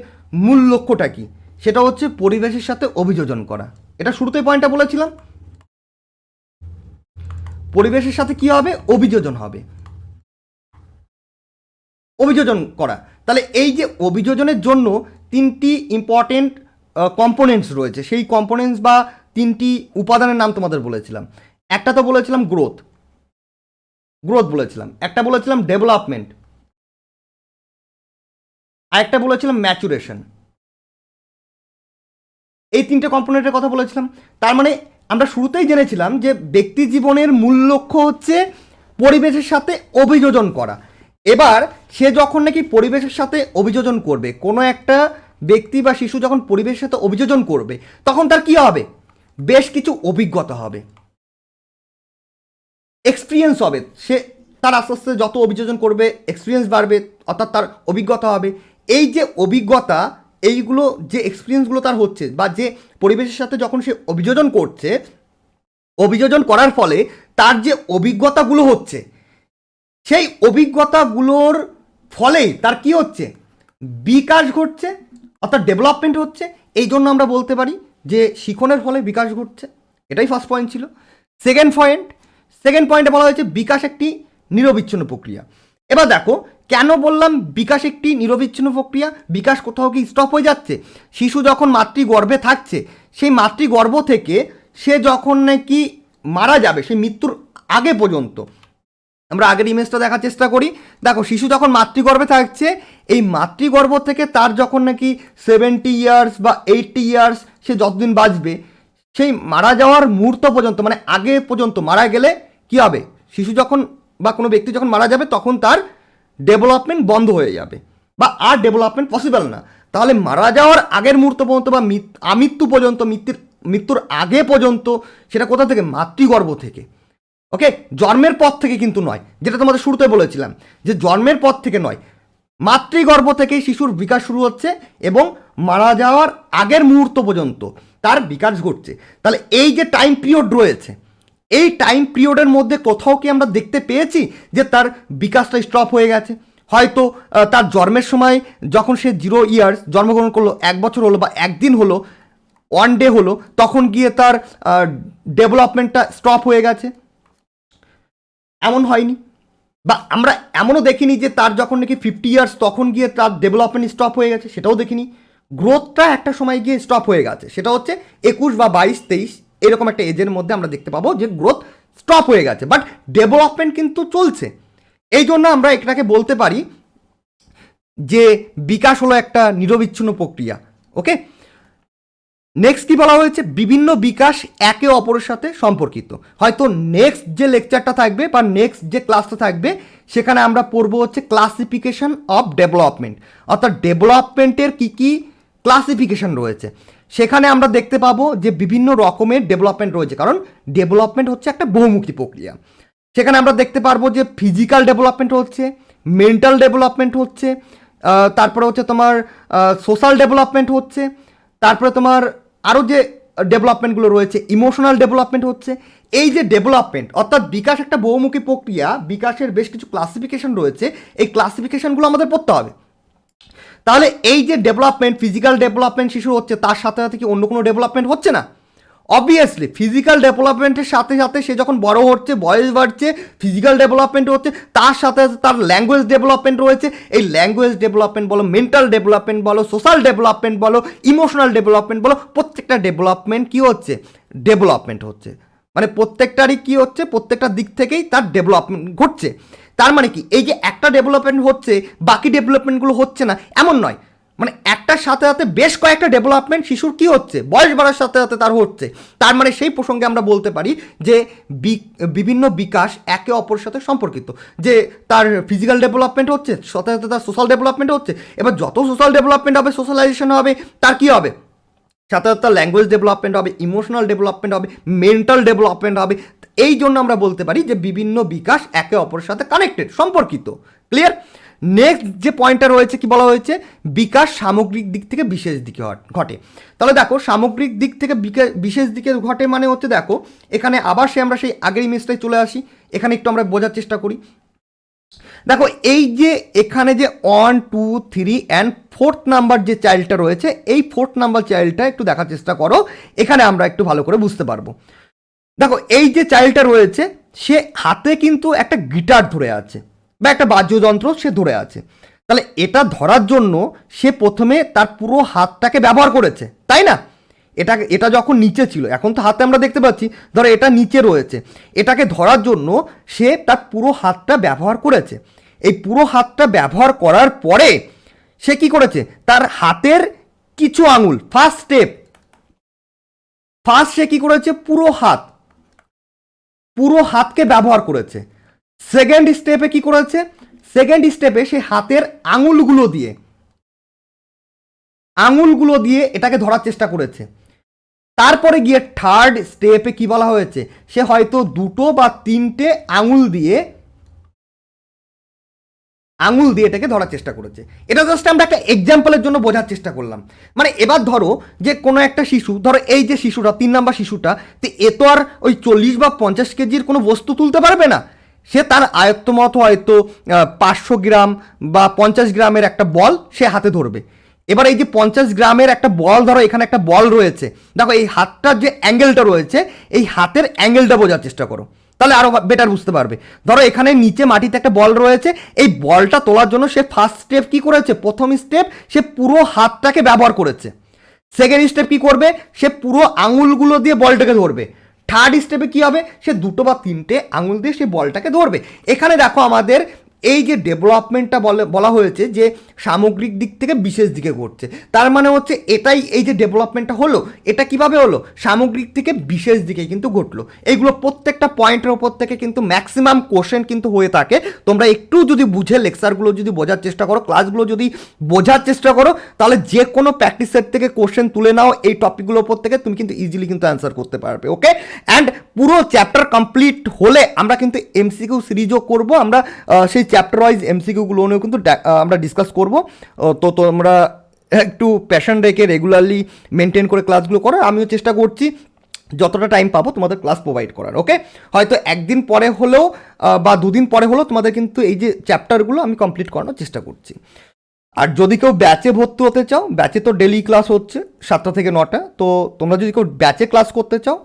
মূল লক্ষ্যটা কী, সেটা হচ্ছে পরিবেশের সাথে অভিযোজন করা। এটা শুরুতেই পয়েন্টটা বলেছিলাম, পরিবেশের সাথে কি হবে, অভিযোজন হবে, অভিযোজন করা। তাহলে এই যে অভিযোজনের জন্য 3টি ইম্পর্টেন্ট কম্পোনেন্টস রয়েছে, সেই কম্পোনেন্টস বা 3টি উপাদানের নাম তোমাদের বলেছিলাম। একটা তো বলেছিলাম গ্রোথ বলেছিলাম, একটা বলেছিলাম ডেভেলপমেন্ট, আর একটা বলেছিলাম ম্যাচুরেশন। এই 3টে কম্পোনেন্টের কথা বলেছিলাম। তার মানে আমরা শুরুতেই জেনেছিলাম যে ব্যক্তি জীবনের মূল লক্ষ্য হচ্ছে পরিবেশের সাথে অভিযোজন করা। এবার সে যখন নাকি পরিবেশের সাথে অভিযোজন করবে, কোনো একটা ব্যক্তি বা শিশু যখন পরিবেশের সাথে অভিযোজন করবে, তখন তার কি হবে, বেশ কিছু অভিজ্ঞতা হবে, এক্সপিরিয়েন্স হবে। সে তার আস্তে আস্তে যত অভিযোজন করবে এক্সপিরিয়েন্স বাড়বে, অর্থাৎ তার অভিজ্ঞতা হবে। এই যে অভিজ্ঞতা, এইগুলো যে এক্সপিরিয়েন্সগুলো তার হচ্ছে, বা যে পরিবেশের সাথে যখন সে অভিযোজন করছে, অভিযোজন করার ফলে তার যে অভিজ্ঞতাগুলো হচ্ছে, সেই অভিজ্ঞতাগুলোর ফলেই তার কি হচ্ছে, বিকাশ ঘটছে, অর্থাৎ ডেভেলপমেন্ট হচ্ছে। এই জন্য আমরা বলতে পারি যে শিখনের ফলে বিকাশ ঘটছে। এটাই ফার্স্ট পয়েন্ট ছিল। সেকেন্ড পয়েন্টে বলা হয়েছে বিকাশ একটি নিরবিচ্ছিন্ন প্রক্রিয়া। এবার দেখো কেন বললাম বিকাশ একটি নিরবিচ্ছিন্ন প্রক্রিয়া, বিকাশ কোথাও কি স্টপ হয়ে যাচ্ছে? শিশু যখন মাতৃগর্ভে থাকছে, সেই মাতৃগর্ভ থেকে সে যখন নাকি মারা যাবে, সেই মৃত্যুর আগে পর্যন্ত, আমরা আগের ইমেজটা দেখার চেষ্টা করি। দেখো শিশু যখন মাতৃগর্ভে থাকছে, এই মাতৃগর্ভ থেকে তার যখন নাকি 70 ইয়ার্স বা 80 ইয়ার্স সে যতদিন বাঁচবে, সেই মারা যাওয়ার মুহূর্ত পর্যন্ত, মানে আগে পর্যন্ত, মারা গেলে কি হবে, শিশু যখন বা কোনো ব্যক্তি যখন মারা যাবে তখন তার ডেভেলপমেন্ট বন্ধ হয়ে যাবে বা আর ডেভেলপমেন্ট পসিবল না। তাহলে মারা যাওয়ার আগের মুহূর্ত পর্যন্ত বা আমৃত্যু পর্যন্ত, মৃত্যুর আগে পর্যন্ত, সেটা কোথা থেকে, মাতৃগর্ভ থেকে। ওকে, জন্মের পর থেকে কিন্তু নয়, যেটা তোমাদের শুরুতে বলেছিলাম যে জন্মের পর থেকে নয়, মাতৃগর্ভ থেকেই শিশুর বিকাশ শুরু হচ্ছে এবং মারা যাওয়ার আগের মুহূর্ত পর্যন্ত তার বিকাশ ঘটছে। তাহলে এই যে টাইম পিরিয়ড রয়েছে, এই টাইম পিরিয়ডের মধ্যে কোথাও কি আমরা দেখতে পেয়েছি যে তার বিকাশটা স্টপ হয়ে গেছে? হয়তো তার জন্মের সময় যখন সে 0 ইয়ার্স জন্মগ্রহণ করলো, 1 বছর হলো বা একদিন হলো, 1 ডে হলো, তখন গিয়ে তার ডেভেলপমেন্টটা স্টপ হয়ে গেছে, এমন হয়নি। বা আমরা এমনও দেখিনি যে তার যখন নাকি 50 ইয়ার্স তখন গিয়ে তার ডেভেলপমেন্ট স্টপ হয়ে গেছে, সেটাও দেখিনি। গ্রোথটা একটা সময় গিয়ে স্টপ হয়ে গেছে, সেটা হচ্ছে 21 বা 22, 23 এরকম একটা এজের মধ্যে আমরা দেখতে পাবো যে গ্রোথ স্টপ হয়ে গেছে, বাট ডেভেলপমেন্ট কিন্তু চলছে। এই জন্য আমরা এটাকে বলতে পারি যে বিকাশ হলো একটা নিরবিচ্ছিন্ন প্রক্রিয়া। ওকে, নেক্সট কি বলা হয়েছে? বিভিন্ন বিকাশ একে অপরের সাথে সম্পর্কিত। হয়তো নেক্সট যে লেকচারটা থাকবে বা নেক্সট যে ক্লাসটা থাকবে সেখানে আমরা পড়বো হচ্ছে ক্লাসিফিকেশন অফ ডেভেলপমেন্ট, অর্থাৎ ডেভেলপমেন্টের কী কী ক্লাসিফিকেশন রয়েছে। সেখানে আমরা দেখতে পাবো যে বিভিন্ন রকমের ডেভেলপমেন্ট রয়েছে, কারণ ডেভেলপমেন্ট হচ্ছে একটা বহুমুখী প্রক্রিয়া। সেখানে আমরা দেখতে পারবো যে ফিজিক্যাল ডেভেলপমেন্ট হচ্ছে, মেন্টাল ডেভেলপমেন্ট হচ্ছে, তারপরে হচ্ছে তোমার সোশ্যাল ডেভেলপমেন্ট হচ্ছে, তারপরে তোমার আরও যে ডেভেলপমেন্টগুলো রয়েছে ইমোশনাল ডেভেলপমেন্ট হচ্ছে। এই যে ডেভেলপমেন্ট অর্থাৎ বিকাশ একটা বহুমুখী প্রক্রিয়া, বিকাশের বেশ কিছু ক্লাসিফিকেশন রয়েছে, এই ক্লাসিফিকেশনগুলো আমাদের পড়তে হবে। তাহলে এই যে ডেভেলপমেন্ট, ফিজিক্যাল ডেভেলপমেন্ট শিশুর হচ্ছে, তার সাথে সাথে কি অন্য কোনো ডেভেলপমেন্ট হচ্ছে না? অবভিয়াসলি ফিজিক্যাল ডেভেলপমেন্টের সাথে সাথে সে যখন বড় হচ্ছে, বয়স বাড়ছে, ফিজিক্যাল ডেভেলপমেন্ট হচ্ছে, তার সাথে সাথে তার ল্যাঙ্গুয়েজ ডেভেলপমেন্ট রয়েছে। এই ল্যাঙ্গুয়েজ ডেভেলপমেন্ট বলো, মেন্টাল ডেভেলপমেন্ট বলো, সোশ্যাল ডেভেলপমেন্ট বলো, ইমোশনাল ডেভেলপমেন্ট বলো, প্রত্যেকটা ডেভেলপমেন্ট কী হচ্ছে? ডেভেলপমেন্ট হচ্ছে। মানে প্রত্যেকটারই কী হচ্ছে? প্রত্যেকটা দিক থেকেই তার ডেভেলপমেন্ট ঘটছে। তার মানে কি এই যে একটা ডেভেলপমেন্ট হচ্ছে বাকি ডেভেলপমেন্টগুলো হচ্ছে না, এমন নয়। মানে একটার সাথে সাথে বেশ কয়েকটা ডেভেলপমেন্ট শিশুর কি হচ্ছে? বয়স বাড়ার সাথে সাথে তার হচ্ছে। তার মানে সেই প্রসঙ্গে আমরা বলতে পারি যে বিভিন্ন বিকাশ একে অপরের সাথে সম্পর্কিত। যে তার ফিজিক্যাল ডেভেলপমেন্ট হচ্ছে, সাথে সাথে তার সোশ্যাল ডেভেলপমেন্ট হচ্ছে। এবার যত সোশ্যাল ডেভেলপমেন্ট হবে, সোশ্যালাইজেশন হবে, তার কি হবে? সাথে সাথে তার ল্যাঙ্গুয়েজ ডেভেলপমেন্ট হবে, ইমোশনাল ডেভেলপমেন্ট হবে, মেন্টাল ডেভেলপমেন্ট হবে। এই জন্য আমরা বলতে পারি যে বিভিন্ন বিকাশ একে অপরের সাথে কানেক্টেড, সম্পর্কিত। ক্লিয়ার? নেক্সট যে পয়েন্টটা রয়েছে কি বলা হয়েছে? বিকাশ সামগ্রিক দিক থেকে বিশেষ দিকে ঘটে। তাহলে দেখো সামগ্রিক দিক থেকে বিশেষ দিকে ঘটে মানে হচ্ছে, দেখো এখানে আবার আমরা সেই আগের ইমেজটাই চলে আসি, এখানে একটু আমরা বোঝার চেষ্টা করি। দেখো এই যে এখানে যে 1, 2, 3 অ্যান্ড 4th নাম্বার যে চাইল্ডটা রয়েছে, এই 4th নাম্বার চাইল্ডটা একটু দেখার চেষ্টা করো, এখানে আমরা একটু ভালো করে বুঝতে পারবো। দেখো এই যে চাইল্ডটা রয়েছে, সে হাতে কিন্তু একটা গিটার ধরে আছে বা একটা বাদ্যযন্ত্র সে ধরে আছে। তাহলে এটা ধরার জন্য সে প্রথমে তার পুরো হাতটাকে ব্যবহার করেছে, তাই না? এটা যখন নিচে ছিল, এখন তো হাতে আমরা দেখতে পাচ্ছি, ধরো এটা নিচে রয়েছে, এটাকে ধরার জন্য সে তার পুরো হাতটা ব্যবহার করেছে। এই পুরো হাতটা ব্যবহার করার পরে সে কি করেছে? তার হাতের কিছু আঙুল, ফার্স্ট সে কি করেছে? পুরো হাতকে ব্যবহার করেছে। সেকেন্ড স্টেপে কি করেছে? সেকেন্ড স্টেপে সে হাতের আঙুলগুলো দিয়ে এটাকে ধরার চেষ্টা করেছে। তারপরে গিয়ে থার্ড স্টেপে কি বলা হয়েছে? সে হয়তো 2 বা 3টে আঙুল দিয়ে এটাকে ধরার চেষ্টা করেছে। এটা জাস্ট আমরা একটা এক্সাম্পলের জন্য বোঝার চেষ্টা করলাম। মানে এবার ধরো যে কোনো একটা শিশু, ধরো এই যে শিশুটা 3 নাম্বার শিশুটা, তো এ তো আর ওই 40 বা 50 কেজির কোনো বস্তু তুলতে পারবে না। সে তার আয়ত্ত মতো হয়তো 500 গ্রাম বা 50 গ্রামের একটা বল সে হাতে ধরবে। এবার এই যে 50 গ্রামের একটা বল, ধরো এখানে একটা বল রয়েছে, দেখো এই হাতটার যে অ্যাঙ্গেলটা রয়েছে, এই হাতের অ্যাঙ্গেলটা বোঝার চেষ্টা করো, তাহলে আরও বেটার বুঝতে পারবে। ধরো এখানে নিচে মাটিতে একটা বল রয়েছে, এই বলটা তোলার জন্য সে ফার্স্ট স্টেপ কি করেছে? প্রথম স্টেপ সে পুরো হাতটাকে ব্যবহার করেছে। সেকেন্ড স্টেপ কি করবে? সে পুরো আঙুলগুলো দিয়ে বলটাকে ধরবে। থার্ড স্টেপে কি হবে? সে 2 বা 3টে আঙুল দিয়ে সে বলটাকে ধরবে। এখানে দেখো আমাদের এই যে ডেভেলপমেন্টটা বলা হয়েছে যে সামগ্রিক দিক থেকে বিশেষ দিকে ঘটছে, তার মানে হচ্ছে এটাই এই যে ডেভেলপমেন্টটা হলো, এটা কিভাবে হলো? সামগ্রিক থেকে বিশেষ দিকে কিন্তু ঘটলো। এইগুলো প্রত্যেকটা পয়েন্টের ওপর থেকে কিন্তু ম্যাক্সিমাম কোশ্চেন কিন্তু হয়ে থাকে। তোমরা একটু যদি বুঝে লেকচারগুলো যদি বোঝার চেষ্টা করো, ক্লাসগুলো যদি বোঝার চেষ্টা করো, তাহলে যে কোনো প্র্যাকটিস সেট থেকে কোশ্চেন তুলে নাও, এই টপিকগুলোর ওপর থেকে তুমি কিন্তু ইজিলি কিন্তু অ্যান্সার করতে পারবে। ওকে, অ্যান্ড পুরো চ্যাপ্টার কমপ্লিট হলে আমরা কিন্তু এমসিকিউ সিরিজও করব, আমরা সেই চ্যাপ্টার ওয়াইজ এমসিকিউগুলো নিয়েও কিন্তু আমরা ডিসকাস করব। তো তোমরা একটু প্যাশন রেখে রেগুলারলি মেনটেন করে ক্লাসগুলো করো, আমিও চেষ্টা করছি যতটা টাইম পাবো তোমাদের ক্লাস প্রোভাইড করার। ওকে, হয়তো একদিন পরে হলেও বা দুদিন পরে হলেও তোমাদের কিন্তু এই যে চ্যাপ্টারগুলো আমি কমপ্লিট করানোর চেষ্টা করছি। আর যদি কেউ ব্যাচে ভর্তি হতে চাও, ব্যাচে তো ডেলি ক্লাস হচ্ছে 7টা থেকে 9টা, তো তোমরা যদি কেউ ব্যাচে ক্লাস করতে চাও,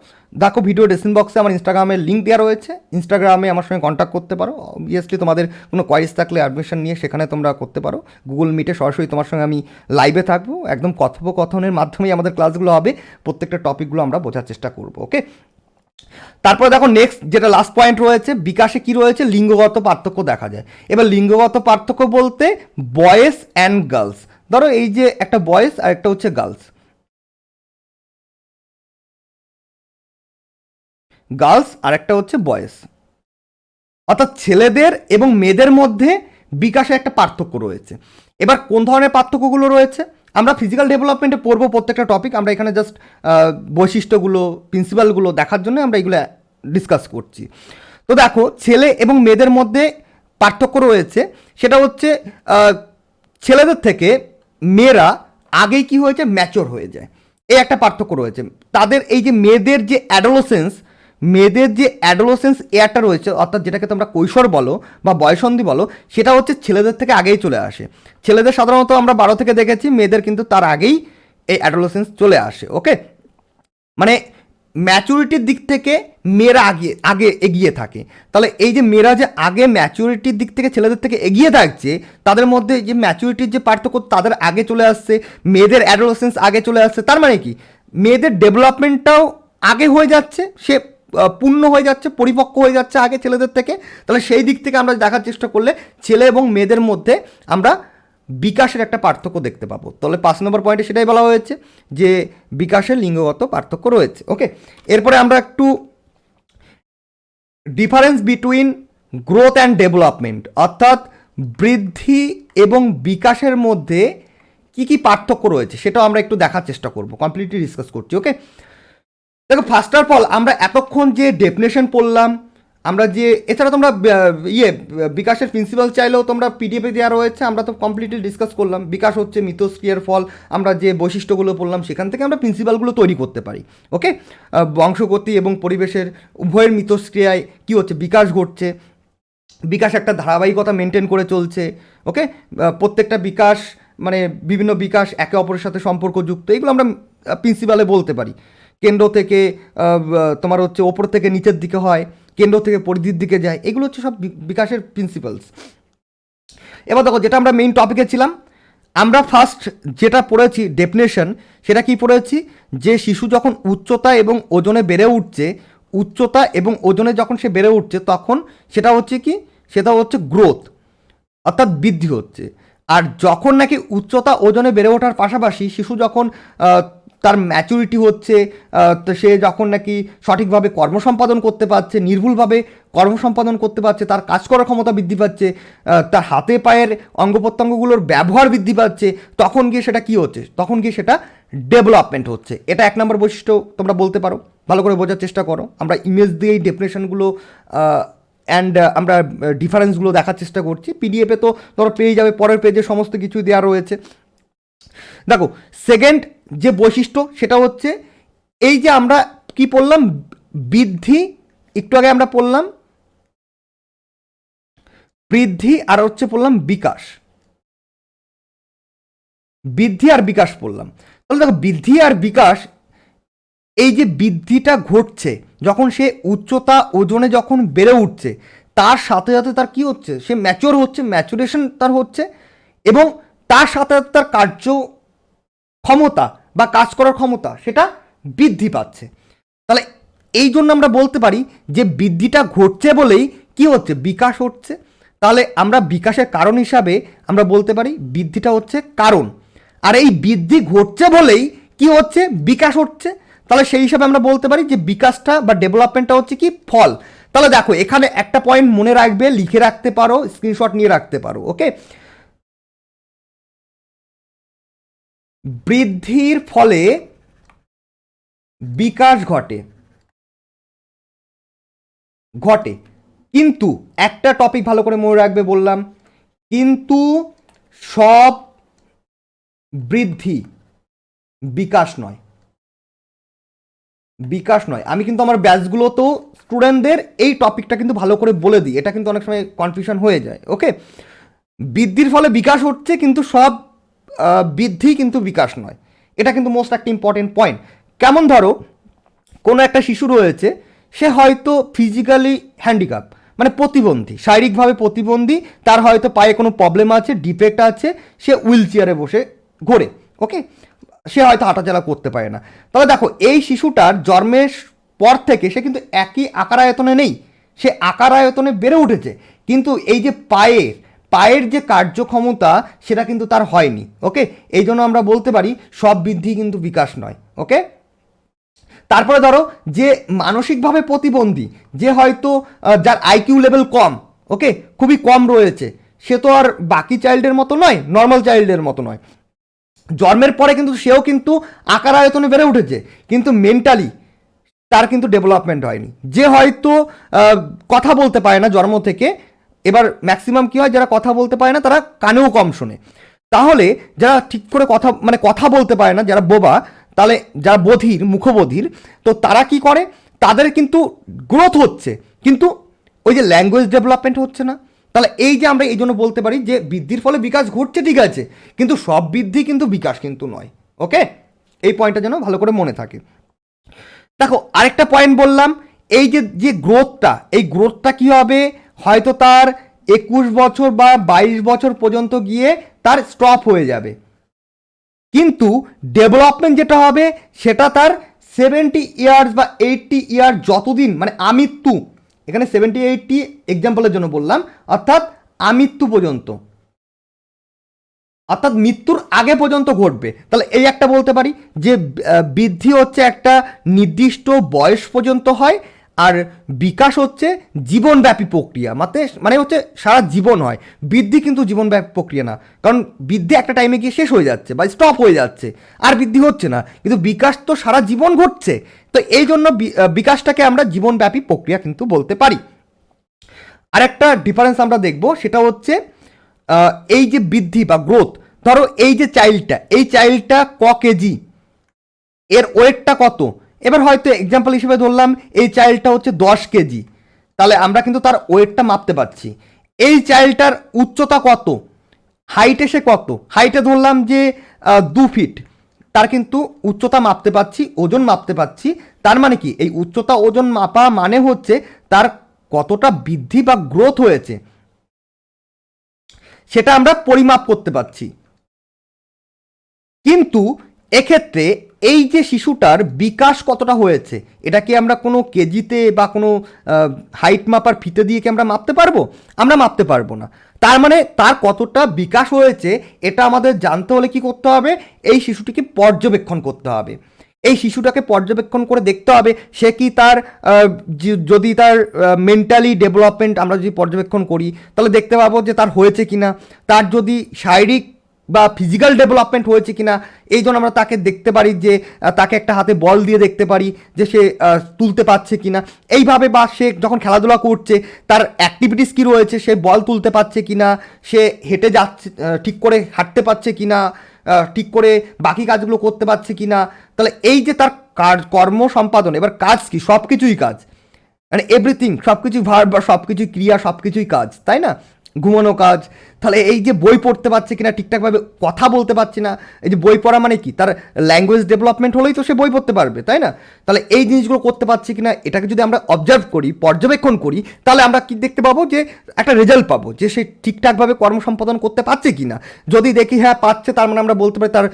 দেখো ভিডিও ডেসক্রিপশন বক্সে আমার ইনস্টাগ্রামের লিঙ্ক দেওয়া রয়েছে, ইনস্টাগ্রামে আমার সঙ্গে কন্ট্যাক্ট করতে পারো। অবভিয়াসলি তোমাদের কোনো কোয়ারিজ থাকলে অ্যাডমিশন নিয়ে সেখানে তোমরা করতে পারো। গুগল মিটে সরাসরি তোমার সঙ্গে আমি লাইভে থাকবো, একদম কথোপকথনের মাধ্যমেই আমাদের ক্লাসগুলো হবে, প্রত্যেকটা টপিকগুলো আমরা বোঝার চেষ্টা করবো। ওকে, তারপরে দেখো নেক্সট যেটা লাস্ট পয়েন্ট রয়েছে, বিকাশে কি রয়েছে, লিঙ্গগত পার্থক্য দেখা যায়। এবার লিঙ্গগত পার্থক্য বলতে বয়েজ অ্যান্ড গার্লস, ধরো এই যে একটা বয়েজ আর একটা হচ্ছে গার্লস, গার্লস আর একটা হচ্ছে বয়েজ, অর্থাৎ ছেলেদের এবং মেয়েদের মধ্যে বিকাশে একটা পার্থক্য রয়েছে। এবার কোন ধরনের পার্থক্যগুলো রয়েছে আমরা ফিজিক্যাল ডেভেলপমেন্টে পড়বো প্রত্যেকটা টপিক, আমরা এখানে জাস্ট বৈশিষ্ট্যগুলো প্রিন্সিপালগুলো দেখার জন্য আমরা এগুলো ডিসকাস করছি। তো দেখো ছেলে এবং মেয়েদের মধ্যে পার্থক্য রয়েছে, সেটা হচ্ছে ছেলেদের থেকে মেয়েরা আগেই কি হয়েছে, ম্যাচিওর হয়ে যায়, এই একটা পার্থক্য রয়েছে। তাদের এই যে মেয়েদের যে অ্যাডোলেসেন্স এয়ারটা রয়েছে, অর্থাৎ যেটাকে তোমরা কৈশোর বলো বা বয়সন্ধি বলো, সেটা হচ্ছে ছেলেদের থেকে আগেই চলে আসে। ছেলেদের সাধারণত আমরা 12 থেকে দেখেছি, মেয়েদের কিন্তু তার আগেই এই অ্যাডোলেসেন্স চলে আসে। ওকে, মানে ম্যাচুরিটির দিক থেকে মেয়েরা আগে এগিয়ে থাকে। তাহলে এই যে মেয়েরা যে আগে ম্যাচুরিটির দিক থেকে ছেলেদের থেকে এগিয়ে থাকছে, তাদের মধ্যে যে ম্যাচুরিটির যে পার্থক্য তাদের আগে চলে আসছে, মেয়েদের অ্যাডোলেসেন্স আগে চলে আসছে, তার মানে কি মেয়েদের ডেভেলপমেন্টটাও আগে হয়ে যাচ্ছে, সে পূর্ণ হয়ে যাচ্ছে, পরিপক্ক হয়ে যাচ্ছে আগে ছেলেদের থেকে। তাহলে সেই দিক থেকে আমরা দেখার চেষ্টা করলে ছেলে এবং মেয়েদের মধ্যে আমরা বিকাশের একটা পার্থক্য দেখতে পাবো। তাহলে 5 নম্বর পয়েন্টে সেটাই বলা হয়েছে যে বিকাশের লিঙ্গগত পার্থক্য রয়েছে। ওকে, এরপরে আমরা একটু difference between growth and development, অর্থাৎ বৃদ্ধি এবং বিকাশের মধ্যে কি কি পার্থক্য রয়েছে সেটাও আমরা একটু দেখার চেষ্টা করব, কমপ্লিটলি ডিসকাস করছি। ওকে, দেখো ফার্স্ট অফ অল আমরা এতক্ষণ যে ডেফিনেশন পড়লাম, আমরা যে এছাড়া তোমরা বিকাশের প্রিন্সিপাল চাইলেও তোমরা পিডিএফে দেওয়া রয়েছে, আমরা তো কমপ্লিটলি ডিসকাস করলাম। বিকাশ হচ্ছে মিথস্ক্রিয়ার ফল, আমরা যে বৈশিষ্ট্যগুলো পড়লাম সেখান থেকে আমরা প্রিন্সিপালগুলো তৈরি করতে পারি। ওকে, বংশগতি এবং পরিবেশের উভয়ের মিথস্ক্রিয়ায় কী হচ্ছে, বিকাশ ঘটছে, বিকাশ একটা ধারাবাহিকতা মেনটেন করে চলছে। ওকে, প্রত্যেকটা বিকাশ মানে বিভিন্ন বিকাশ একে অপরের সাথে সম্পর্কযুক্ত, এগুলো আমরা প্রিন্সিপালে বলতে পারি। কেন্দ্র থেকে তোমার হচ্ছে ওপর থেকে নিচের দিকে হয়, কেন্দ্র থেকে পরিধির দিকে যায়, এগুলো হচ্ছে সব বিকাশের প্রিন্সিপালস। এবার দেখো যেটা আমরা মেইন টপিকে ছিলাম, আমরা ফার্স্ট যেটা পড়েছি ডেফিনেশন, সেটা কি পড়েছি যে শিশু যখন উচ্চতা এবং ওজনে বেড়ে উঠছে, উচ্চতা এবং ওজনে যখন সে বেড়ে উঠছে তখন সেটা হচ্ছে কি, সেটা হচ্ছে গ্রোথ, অর্থাৎ বৃদ্ধি হচ্ছে। আর যখন নাকি উচ্চতা ওজনে বেড়ে ওঠার পাশাপাশি শিশু যখন তার ম্যাচুরিটি হচ্ছে, তো সে যখন নাকি সঠিকভাবে কর্মসম্পাদন করতে পারছে, নির্ভুলভাবে কর্মসম্পাদন করতে পারছে, তার কাজ করার ক্ষমতা বৃদ্ধি পাচ্ছে, তার হাতে পায়ের অঙ্গ প্রত্যঙ্গগুলোর ব্যবহার বৃদ্ধি পাচ্ছে, তখন গিয়ে সেটা কি হচ্ছে, তখন গিয়ে সেটা ডেভেলপমেন্ট হচ্ছে। এটা 1 নম্বর বৈশিষ্ট্য তোমরা বলতে পারো, ভালো করে বোঝার চেষ্টা করো। আমরা ইমেজ দিয়ে এই ডেফিনেশনগুলো অ্যান্ড আমরা ডিফারেন্সগুলো দেখার চেষ্টা করছি। পিডিএফে তো ধরো পেয়ে যাবে, পরের পেজে সমস্ত কিছু দেওয়া রয়েছে। দেখো সেকেন্ড যে বৈশিষ্ট্য সেটা হচ্ছে এই যে আমরা কি পড়লাম, বৃদ্ধি, একটু আগে আমরা পড়লাম বৃদ্ধি আর হচ্ছে পড়লাম বিকাশ, বৃদ্ধি আর বিকাশ পড়লাম। তাহলে দেখো বৃদ্ধি আর বিকাশ, এই যে বৃদ্ধিটা ঘটছে যখন সে উচ্চতা ওজনে যখন বেড়ে উঠছে, তার সাথে সাথে তার কি হচ্ছে, সে ম্যাচিওর হচ্ছে, ম্যাচুরেশন তার হচ্ছে, এবং তার সাথে সাথে তার কার্য ক্ষমতা বা কাজ করার ক্ষমতা সেটা বৃদ্ধি পাচ্ছে। তাহলে এই জন্য আমরা বলতে পারি যে বৃদ্ধিটা ঘটছে বলেই কি হচ্ছে, বিকাশ হচ্ছে। তাহলে আমরা বিকাশের কারণ হিসাবে আমরা বলতে পারি বৃদ্ধিটা হচ্ছে কারণ, আর এই বৃদ্ধি ঘটছে বলেই কি হচ্ছে, বিকাশ হচ্ছে। তাহলে সেই হিসাবে আমরা বলতে পারি যে বিকাশটা বা ডেভেলপমেন্টটা হচ্ছে কি, ফল। তাহলে দেখো এখানে একটা পয়েন্ট মনে রাখবে, লিখে রাখতে পারো, স্ক্রিনশট নিয়ে রাখতে পারো। ওকে, বৃদ্ধির ফলে বিকাশ ঘটে, ঘটে। কিন্তু একটা টপিক ভালো করে মনে রাখবে বললাম, কিন্তু সব বৃদ্ধি বিকাশ নয়, বিকাশ নয়। আমি কিন্তু আমার ব্যাচগুলোতেও স্টুডেন্টদের এই টপিকটা কিন্তু ভালো করে বলে দিই, এটা কিন্তু অনেক সময় কনফিউশন হয়ে যায়। ওকে, বৃদ্ধির ফলে বিকাশ হচ্ছে, কিন্তু সব বৃদ্ধি কিন্তু বিকাশ নয়, এটা কিন্তু মোস্ট একটা ইম্পর্টেন্ট পয়েন্ট। কেমন ধরো কোনো একটা শিশু রয়েছে, সে হয়তো ফিজিক্যালি হ্যান্ডিক্যাপ, মানে প্রতিবন্ধী, শারীরিকভাবে প্রতিবন্ধী, তার হয়তো পায়ে কোনো প্রবলেম আছে, ডিফেক্ট আছে, সে হুইল চেয়ারে বসে ঘোরে। ওকে, সে হয়তো হাঁটাচলা করতে পারে না। তবে দেখো এই শিশুটার জন্মের পর থেকে সে কিন্তু একই আকার আয়তনে নেই, সে আকার আয়তনে বেড়ে উঠেছে, কিন্তু এই যে পায়ের যে কার্যক্ষমতা সেটা কিন্তু তার হয়নি। ওকে, এই জন্য আমরা বলতে পারি সব বৃদ্ধি কিন্তু বিকাশ নয়। ওকে, তারপরে ধরো যে মানসিকভাবে প্রতিবন্ধী, যে হয়তো যার আইকিউ লেভেল কম, ওকে, খুবই কম রয়েছে, সে তো আর বাকি চাইল্ডের মতো নয়, নর্মাল চাইল্ডের মতো নয়। জন্মের পরে কিন্তু সেও কিন্তু আকার আয়তনে বেড়ে উঠেছে, কিন্তু মেন্টালি তার কিন্তু ডেভেলপমেন্ট হয়নি। যে হয়তো কথা বলতে পারে না জন্ম থেকে, এবার ম্যাক্সিমাম কী হয়, যারা কথা বলতে পারে না তারা কানেও কম শোনে। তাহলে যারা ঠিক করে কথা বলতে পারে না, যারা বোবা, তাহলে যারা বধির, মুখবধির, তো তারা কি করে, তাদের কিন্তু গ্রোথ হচ্ছে, কিন্তু ওই যে ল্যাঙ্গুয়েজ ডেভেলপমেন্ট হচ্ছে না। তাহলে এই যে আমরা এই জন্য বলতে পারি যে বৃদ্ধির ফলে বিকাশ ঘটছে, ঠিক আছে, কিন্তু সব বৃদ্ধি কিন্তু বিকাশ কিন্তু নয়। ওকে, এই পয়েন্টটা যেন ভালো করে মনে থাকে। দেখো আরেকটা পয়েন্ট বললাম, এই যে গ্রোথটা, এই গ্রোথটা কী হবে, হয়তো তার 21 বছর বা 22 বছর পর্যন্ত গিয়ে তার স্টপ হয়ে যাবে, কিন্তু ডেভেলপমেন্ট যেটা হবে সেটা তার 70 ইয়ার্স বা 80 ইয়ার, যতদিন মানে আমৃত্যু, এখানে 70 80 এক্সাম্পলের জন্য বললাম, অর্থাৎ আমৃত্যু পর্যন্ত, অর্থাৎ মৃত্যুর আগে পর্যন্ত ঘটবে। তাহলে এই একটা বলতে পারি যে বৃদ্ধি হচ্ছে একটা নির্দিষ্ট বয়স পর্যন্ত হয়, আর বিকাশ হচ্ছে জীবনব্যাপী প্রক্রিয়া, মানে হচ্ছে সারা জীবন হয়। বৃদ্ধি কিন্তু জীবনব্যাপী প্রক্রিয়া না, কারণ বৃদ্ধি একটা টাইমে গিয়ে শেষ হয়ে যাচ্ছে বা স্টপ হয়ে যাচ্ছে, আর বৃদ্ধি হচ্ছে না, কিন্তু বিকাশ তো সারা জীবন ঘটছে। তো এই জন্য বিকাশটাকে আমরা জীবনব্যাপী প্রক্রিয়া কিন্তু বলতে পারি। আর একটা ডিফারেন্স আমরা দেখব, সেটা হচ্ছে এই যে বৃদ্ধি বা গ্রোথ, ধরো এই যে চাইল্ডটা কেজি, এর ওয়েটটা কত, এবার হয়তো এক্সাম্পল হিসেবে ধরলাম এই চাইল্ডটা হচ্ছে 10 কেজি, তাহলে আমরা কিন্তু তার ওয়েটটা মাপতে পারছি। এই চাইল্ডটার উচ্চতা কত, হাইটে সে কত, হাইটে ধরলাম যে 2 ফিট, তার কিন্তু উচ্চতা মাপতে পারছি, ওজন মাপতে পারছি। তার মানে কি, এই উচ্চতা ওজন মাপা মানে হচ্ছে তার কতটা বৃদ্ধি বা গ্রোথ হয়েছে সেটা আমরা পরিমাপ করতে পারছি। কিন্তু এক্ষেত্রে এই যে শিশুটার বিকাশ কতটা হয়েছে, এটা কি আমরা কোনো কেজিতে বা কোনো হাইট মাপার ফিতে দিয়ে কি আমরা মাপতে পারবো? আমরা মাপতে পারবো না। তার মানে তার কতটা বিকাশ হয়েছে এটা আমাদের জানতে হলে কি করতে হবে, এই শিশুটিকে পর্যবেক্ষণ করতে হবে। এই শিশুটাকে পর্যবেক্ষণ করে দেখতে হবে সে কি তার যদি তার মেন্টালি ডেভেলপমেন্ট আমরা যদি পর্যবেক্ষণ করি, তাহলে দেখতে পাবো যে তার হয়েছে কিনা, তার যদি শারীরিক বা ফিজিক্যাল ডেভেলপমেন্ট হয়েছে কিনা। এই জন্য আমরা তাকে দেখতে পারি যে তাকে একটা হাতে বল দিয়ে দেখতে পারি যে সে তুলতে পারছে কিনা, এইভাবে, বা সে যখন খেলাধুলা করছে তার অ্যাক্টিভিটিস কী রয়েছে, সে বল তুলতে পারছে কিনা, সে হেঁটে যাচ্ছে, ঠিক করে হাঁটতে পারছে কিনা, ঠিক করে বাকি কাজগুলো করতে পারছে কিনা। তাহলে এই যে তার কর্ম সম্পাদন, এবার কাজ কি, সব কিছুই কাজ, মানে এভরিথিং, সব কিছুই ভার্ব বা সব কিছুই ক্রিয়া, সব কিছুই কাজ, তাই না, ঘুমানো কাজ। তাহলে এই যে বই পড়তে পারছে কিনা, ঠিকঠাকভাবে কথা বলতে পারছে না, এই যে বই পড়া মানে কি, তার ল্যাঙ্গুয়েজ ডেভেলপমেন্ট হলেই তো সে বই পড়তে পারবে, তাই না। তাহলে এই জিনিসগুলো করতে পারছে কিনা, এটাকে যদি আমরা অবজার্ভ করি, পর্যবেক্ষণ করি, তাহলে আমরা কি দেখতে পাবো যে একটা রেজাল্ট পাবো যে সে ঠিকঠাকভাবে কর্ম সম্পাদন করতে পারছে কিনা। যদি দেখি হ্যাঁ পারছে, তার মানে আমরা বলতে পারি তার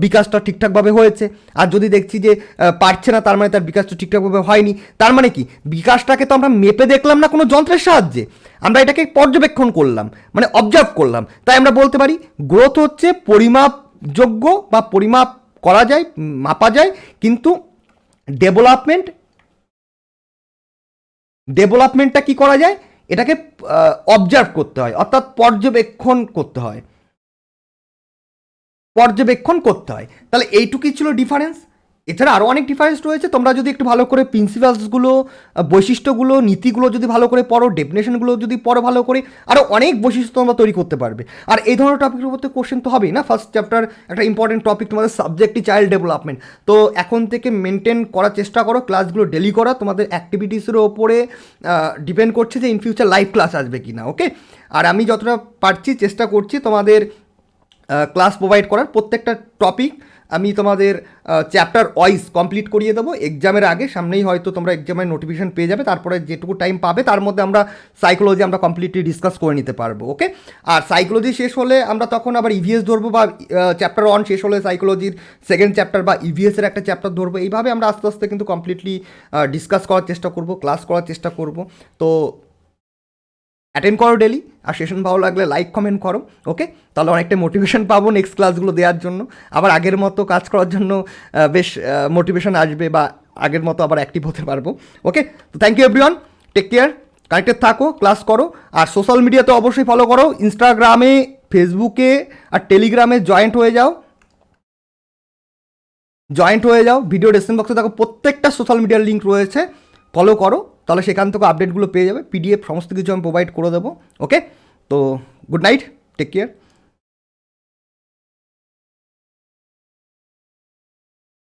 বিকাশটা ঠিকঠাকভাবে হয়েছে। আর যদি দেখছি যে পারছে না, তার মানে তার বিকাশটা ঠিকঠাকভাবে হয়নি। তার মানে কি, বিকাশটাকে তো আমরা মেপে দেখলাম না কোনো যন্ত্রের সাহায্যে, আমরা এটাকে পর্যবেক্ষণ করলাম, মানে অবজার্ভ করলাম। তাই আমরা বলতে পারি গ্রোথ হচ্ছে পরিমাপযোগ্য বা পরিমাপ করা যায়, মাপা যায়, কিন্তু ডেভেলপমেন্টটা কি করা যায়, এটাকে অবজার্ভ করতে হয়, অর্থাৎ পর্যবেক্ষণ করতে হয়। তাহলে এইটুকুই ছিল ডিফারেন্স। এছাড়া আরও অনেক ডিফারেন্স রয়েছে, তোমরা যদি একটু ভালো করে প্রিন্সিপালসগুলো, বৈশিষ্ট্যগুলো, নীতিগুলো যদি ভালো করে পড়ো, ডেফিনেশনগুলো যদি পড়ো ভালো করে, আরও অনেক বৈশিষ্ট্য তোমরা তৈরি করতে পারবে। আর এই ধরনের টপিকের উপর তো কোশ্চেন তো হবেই না। ফার্স্ট চ্যাপ্টার একটা ইম্পর্টেন্ট টপিক তোমাদের সাবজেক্টই চাইল্ড ডেভেলপমেন্ট। তো এখন থেকে মেনটেন করার চেষ্টা করো, ক্লাসগুলো ডেলি করা, তোমাদের অ্যাক্টিভিটিসের ওপরে ডিপেন্ড করছে যে ইন ফিউচার লাইভ ক্লাস আসবে কি না। ওকে, আর আমি যতটা পারছি চেষ্টা করছি তোমাদের ক্লাস প্রোভাইড করার। প্রত্যেকটা টপিক আমি তোমাদের চ্যাপ্টার ওয়াইজ কমপ্লিট করিয়ে দেবো এক্সামের আগে। সামনেই হয়তো তোমরা এক্সামের নোটিফিকেশন পেয়ে যাবে, তারপরে যেটুকু টাইম পাবে তার মধ্যে আমরা সাইকোলজি আমরা কমপ্লিটলি ডিসকাস করে নিতে পারবো। ওকে, আর সাইকোলজি শেষ হলে আমরা তখন আবার ইভিএস ধরবো, বা চ্যাপ্টার 1 শেষ হলে সাইকোলজির সেকেন্ড চ্যাপ্টার বা ইভিএসের একটা চ্যাপ্টার ধরবো। এইভাবে আমরা আস্তে আস্তে কিন্তু কমপ্লিটলি ডিসকাস করার চেষ্টা করব, ক্লাস করার চেষ্টা করব। তো অ্যাটেন্ড করো ডেলি, আর সেশন ভালো লাগলে লাইক কমেন্ট করো। ওকে, তাহলে অনেকটা মোটিভেশন পাবো নেক্সট ক্লাসগুলো দেওয়ার জন্য, আবার আগের মতো কাজ করার জন্য বেশ মোটিভেশন আসবে, বা আগের মতো আবার অ্যাক্টিভ হতে পারবো। ওকে, তো thank you everyone, take care, connected থাকো, ক্লাস করো, আর সোশ্যাল মিডিয়াতে অবশ্যই ফলো করো, ইনস্টাগ্রামে, ফেসবুকে আর টেলিগ্রামে জয়েন্ট হয়ে যাও। ভিডিও ডেসক্রিপশন বক্সে দেখো প্রত্যেকটা সোশ্যাল মিডিয়ার লিঙ্ক রয়েছে, ফলো করো, তাহলে সেখান থেকে আপডেটগুলো পেয়ে যাবে। পিডিএফ সমস্ত কিছু আমি প্রোভাইড করে দেবো। ওকে, তো গুড নাইট, টেক কেয়ার।